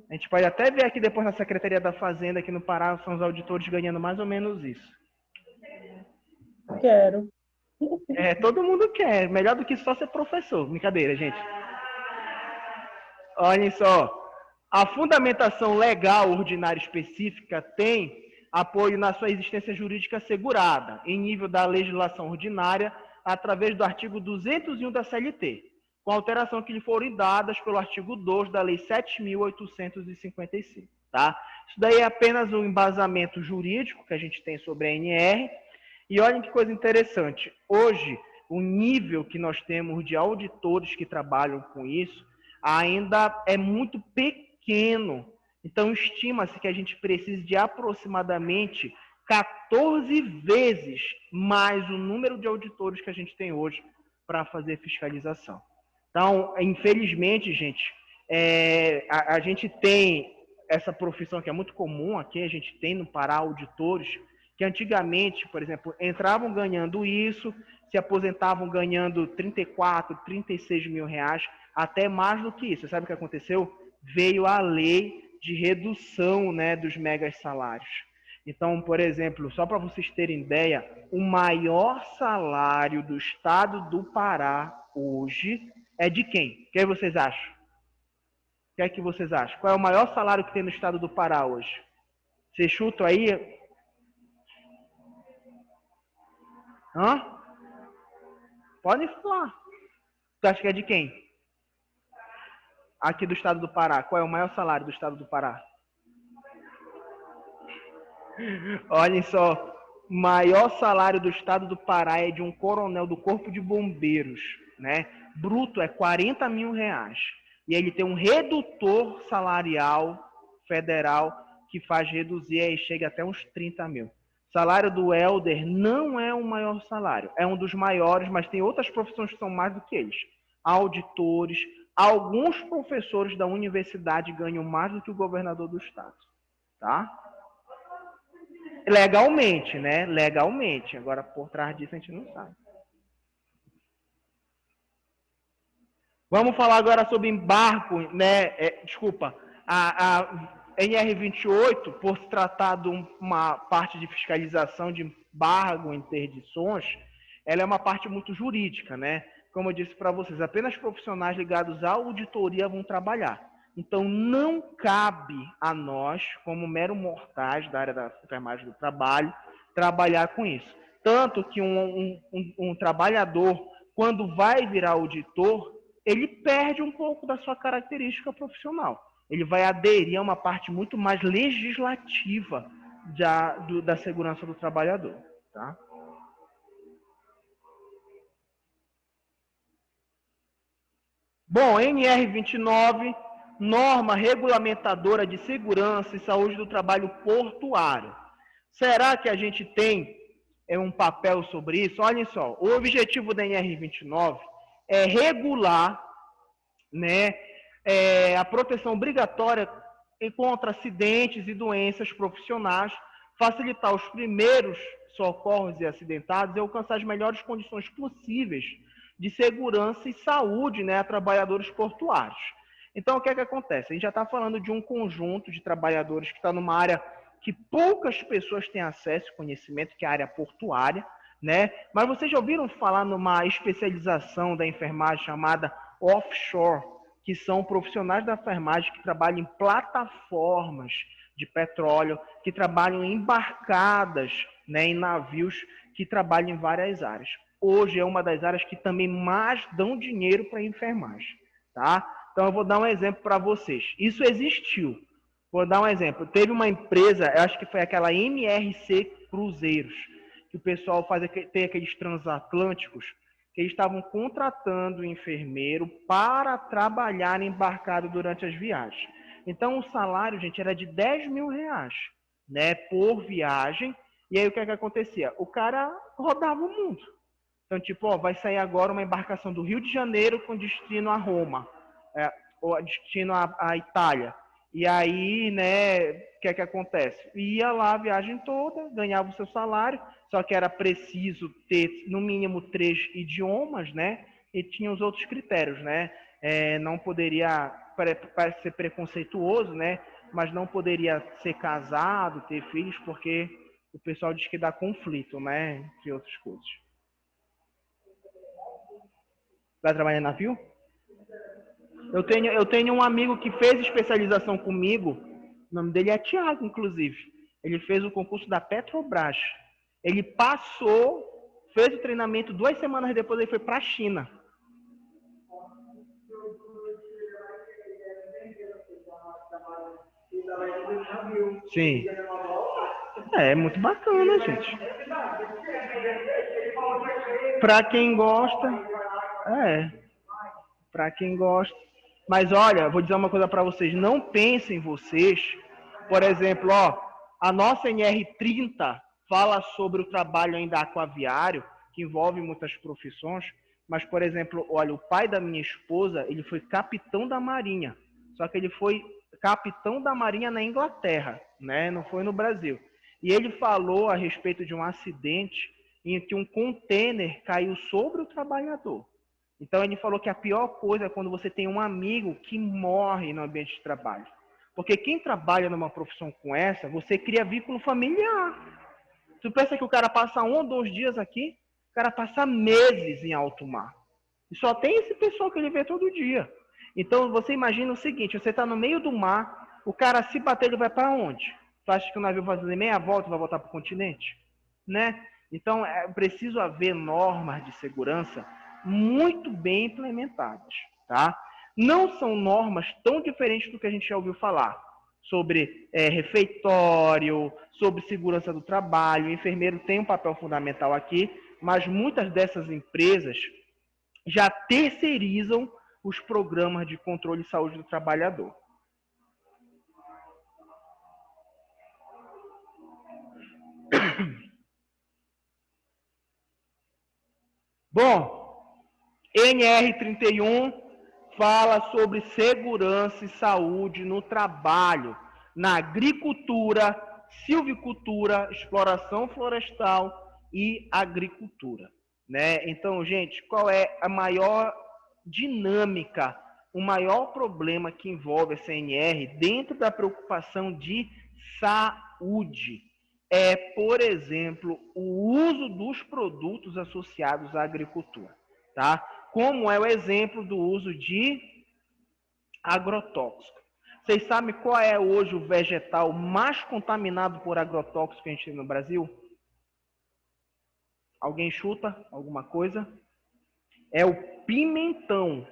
A gente pode até ver aqui depois na Secretaria da Fazenda, aqui no Pará, são os auditores ganhando mais ou menos isso. Quero. Todo mundo quer. Melhor do que só ser professor. Brincadeira, gente. Olhem só. A fundamentação legal ordinária específica tem apoio na sua existência jurídica assegurada, em nível da legislação ordinária, através do artigo 201 da CLT, com alteração que lhe forem dadas pelo artigo 2 da Lei 7.855, tá? Isso daí é apenas um embasamento jurídico que a gente tem sobre a NR. E olhem que coisa interessante. Hoje, o nível que nós temos de auditores que trabalham com isso ainda é muito pequeno. Então, estima-se que a gente precisa de aproximadamente 14 vezes mais o número de auditores que a gente tem hoje para fazer fiscalização. Então, infelizmente, gente, a gente tem essa profissão que é muito comum aqui, a gente tem no Pará auditores que antigamente, por exemplo, entravam ganhando isso, se aposentavam ganhando 34, 36 mil reais, até mais do que isso. Sabe o que aconteceu? Veio a lei de redução, né, dos megas salários. Então, por exemplo, só para vocês terem ideia, o maior salário do estado do Pará hoje é de quem? O que vocês acham? O que é que vocês acham? Qual é o maior salário que tem no estado do Pará hoje? Vocês chutam aí? Hã? Podem falar. Você acha que é de quem? Aqui do estado do Pará. Qual é o maior salário do estado do Pará? Olhem só. O maior salário do estado do Pará é de um coronel do Corpo de Bombeiros, né? Bruto é 40 mil reais. E ele tem um redutor salarial federal que faz reduzir e chega até uns 30 mil. Salário do Helder não é o maior salário. É um dos maiores, mas tem outras profissões que são mais do que eles. Auditores, alguns professores da universidade ganham mais do que o governador do estado. Tá? Legalmente, né? Legalmente. Agora, por trás disso, a gente não sabe. Vamos falar agora sobre embargo, né? A NR28, por se tratar de uma parte de fiscalização de embargo, interdições, ela é uma parte muito jurídica, né? Como eu disse para vocês, apenas profissionais ligados à auditoria vão trabalhar. Então, não cabe a nós, como mero mortais da área da enfermagem do trabalho, trabalhar com isso. Tanto que um trabalhador, quando vai virar auditor, ele perde um pouco da sua característica profissional. Ele vai aderir a uma parte muito mais legislativa da segurança do trabalhador. Tá? Bom, NR29, norma regulamentadora de segurança e saúde do trabalho portuário. Será que a gente tem um papel sobre isso? Olhem só, o objetivo da NR29 é regular, né, a proteção obrigatória contra acidentes e doenças profissionais, facilitar os primeiros socorros e acidentados e alcançar as melhores condições possíveis de segurança e saúde, né, a trabalhadores portuários. Então, o que é que acontece? A gente já está falando de um conjunto de trabalhadores que está numa área que poucas pessoas têm acesso e conhecimento, que é a área portuária, né? Mas vocês já ouviram falar numa especialização da enfermagem chamada offshore, que são profissionais da enfermagem que trabalham em plataformas de petróleo, que trabalham em embarcadas, né, em navios que trabalham em várias áreas. hoje é uma das áreas que também mais dão dinheiro para a enfermagem, tá? Então, eu vou dar um exemplo para vocês. Isso existiu. Vou dar um exemplo. Teve uma empresa, eu acho que foi aquela MRC Cruzeiros, que o pessoal tem aqueles transatlânticos, que eles estavam contratando enfermeiro para trabalhar embarcado durante as viagens. Então, o salário, gente, era de R$10.000, né, por viagem. E aí, o que é que acontecia? O cara rodava o mundo. Então, tipo, ó, vai sair agora uma embarcação do Rio de Janeiro com destino a Roma, ou destino à Itália. E aí, né, o que é que acontece? Ia lá a viagem toda, ganhava o seu salário, só que era preciso ter, no mínimo, 3 idiomas, né? E tinha os outros critérios, né? Não poderia, parece ser preconceituoso, né? Mas não poderia ser casado, ter filhos, porque o pessoal diz que dá conflito, né? Entre outras coisas. Vai trabalhar em navio? Eu tenho um amigo que fez especialização comigo, o nome dele é Tiago, inclusive. Ele fez o concurso da Petrobras. Ele passou, fez o treinamento, 2 semanas depois ele foi para a China. Sim. É muito bacana, gente. Para quem gosta, para quem gosta. Mas olha, vou dizer uma coisa para vocês, não pensem vocês, por exemplo, ó, a nossa NR30 fala sobre o trabalho ainda aquaviário, que envolve muitas profissões, mas, por exemplo, olha, o pai da minha esposa, ele foi capitão da Marinha, só que ele foi capitão da Marinha na Inglaterra, né? Não foi no Brasil. E ele falou a respeito de um acidente em que um container caiu sobre o trabalhador. Então, ele falou que a pior coisa é quando você tem um amigo que morre no ambiente de trabalho. Porque quem trabalha numa profissão com essa, você cria vínculo familiar. Tu pensa que o cara passa 1 ou 2 dias aqui, o cara passa meses em alto mar. E só tem esse pessoal que ele vê todo dia. Então, você imagina o seguinte, você está no meio do mar, o cara se bater, ele vai para onde? Tu acha que o navio vai fazer meia volta e vai voltar para o continente? Né? Então, é preciso haver normas de segurança muito bem implementadas, tá? Não são normas tão diferentes do que a gente já ouviu falar sobre refeitório, sobre segurança do trabalho. O enfermeiro tem um papel fundamental aqui, mas muitas dessas empresas já terceirizam os programas de controle de saúde do trabalhador. Bom, NR31 fala sobre segurança e saúde no trabalho, na agricultura, silvicultura, exploração florestal e agricultura, né? Então, gente, qual é a maior dinâmica, o maior problema que envolve a CNR dentro da preocupação de saúde? É, por exemplo, o uso dos produtos associados à agricultura, tá? Como é o exemplo do uso de agrotóxico. Vocês sabem qual é hoje o vegetal mais contaminado por agrotóxico que a gente tem no Brasil? Alguém chuta alguma coisa? É o pimentão,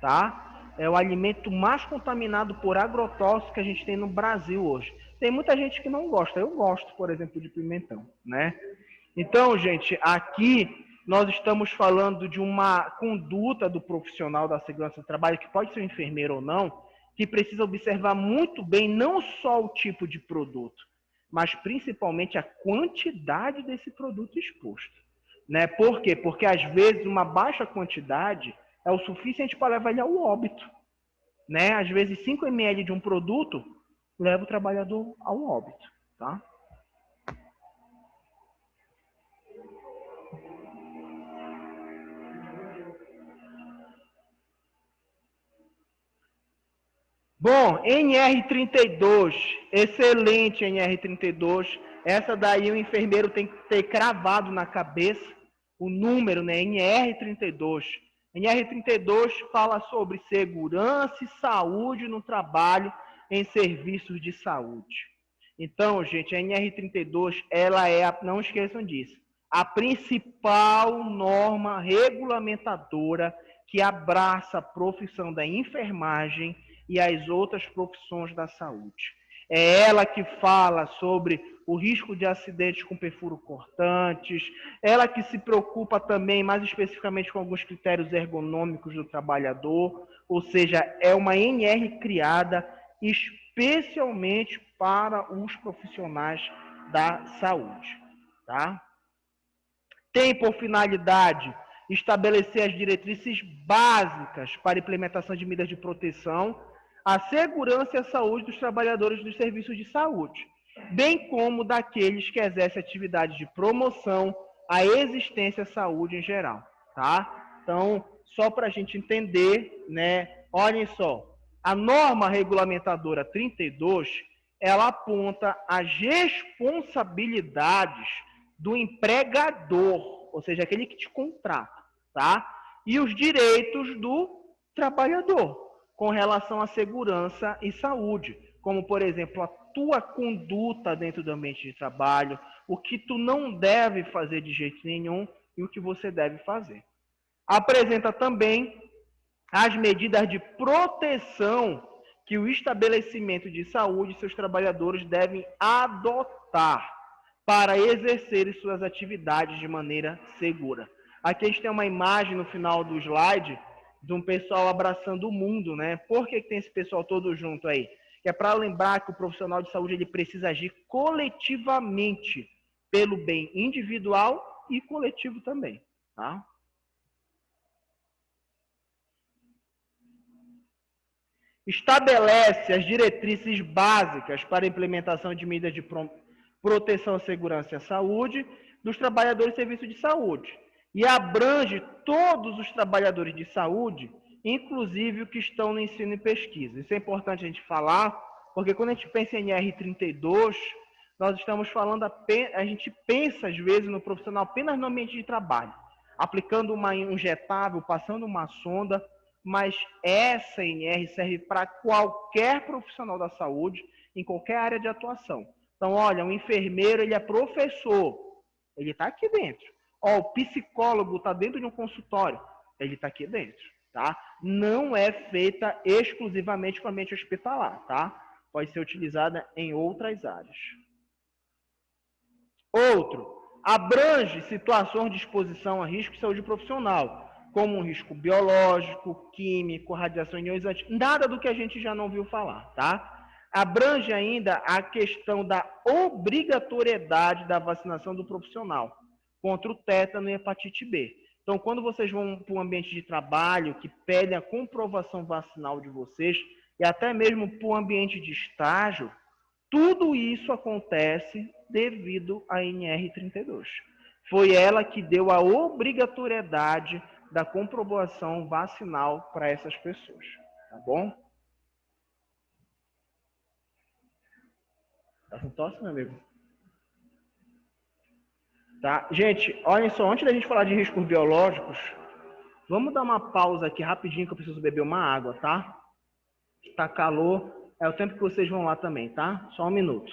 tá? É o alimento mais contaminado por agrotóxico que a gente tem no Brasil hoje. Tem muita gente que não gosta. Eu gosto, por exemplo, de pimentão, né? Então, gente, aqui nós estamos falando de uma conduta do profissional da segurança do trabalho, que pode ser um enfermeiro ou não, que precisa observar muito bem não só o tipo de produto, mas principalmente a quantidade desse produto exposto, né? Por quê? Porque às vezes uma baixa quantidade é o suficiente para levar ele ao óbito, né? Às vezes 5 ml de um produto leva o trabalhador ao óbito, tá? Bom, NR32, excelente NR32. Essa daí o enfermeiro tem que ter cravado na cabeça o número, né? NR32. NR32 fala sobre segurança e saúde no trabalho em serviços de saúde. Então, gente, a NR32, ela é, não esqueçam disso, a principal norma regulamentadora que abraça a profissão da enfermagem e as outras profissões da saúde. É ela que fala sobre o risco de acidentes com perfuro cortantes, ela que se preocupa também, mais especificamente, com alguns critérios ergonômicos do trabalhador, ou seja, é uma NR criada especialmente para os profissionais da saúde, tá? Tem por finalidade estabelecer as diretrizes básicas para a implementação de medidas de proteção à segurança e à saúde dos trabalhadores dos serviços de saúde, bem como daqueles que exercem atividades de promoção à existência à saúde em geral, tá? Então, só para a gente entender, né? Olhem só, a norma regulamentadora 32, ela aponta as responsabilidades do empregador, ou seja, aquele que te contrata, tá? E os direitos do trabalhador com relação à segurança e saúde, como, por exemplo, a tua conduta dentro do ambiente de trabalho, o que tu não deve fazer de jeito nenhum e o que você deve fazer. Apresenta também as medidas de proteção que o estabelecimento de saúde e seus trabalhadores devem adotar para exercerem suas atividades de maneira segura. Aqui a gente tem uma imagem no final do slide de um pessoal abraçando o mundo, né? Por que tem esse pessoal todo junto aí? Que é para lembrar que o profissional de saúde ele precisa agir coletivamente pelo bem individual e coletivo também, tá? Estabelece as diretrizes básicas para a implementação de medidas de proteção à segurança e à saúde dos trabalhadores de serviço de saúde e abrange todos os trabalhadores de saúde, inclusive os que estão no ensino e pesquisa. Isso é importante a gente falar, porque quando a gente pensa em NR32, nós estamos falando apenas, a gente pensa às vezes no profissional apenas no ambiente de trabalho, aplicando uma injetável, passando uma sonda, mas essa NR serve para qualquer profissional da saúde, em qualquer área de atuação. Então, olha, um enfermeiro, ele é professor, ele está aqui dentro. Ó, o psicólogo está dentro de um consultório, ele está aqui dentro, tá? Não é feita exclusivamente com a ambiente hospitalar, tá? Pode ser utilizada em outras áreas. Outro, abrange situações de exposição a risco de saúde profissional, como um risco biológico, químico, radiação ionizante, nada do que a gente já não viu falar, tá? Abrange ainda a questão da obrigatoriedade da vacinação do profissional contra o tétano e hepatite B. Então, quando vocês vão para um ambiente de trabalho que pedem a comprovação vacinal de vocês, e até mesmo para um ambiente de estágio, tudo isso acontece devido à NR32. Foi ela que deu a obrigatoriedade da comprovação vacinal para essas pessoas, tá bom? Tá com tosse, meu amigo? Tá? Gente, olhem só, antes da gente falar de riscos biológicos, vamos dar uma pausa aqui rapidinho que eu preciso beber uma água, tá? Tá calor, é o tempo que vocês vão lá também, tá? Só um minuto.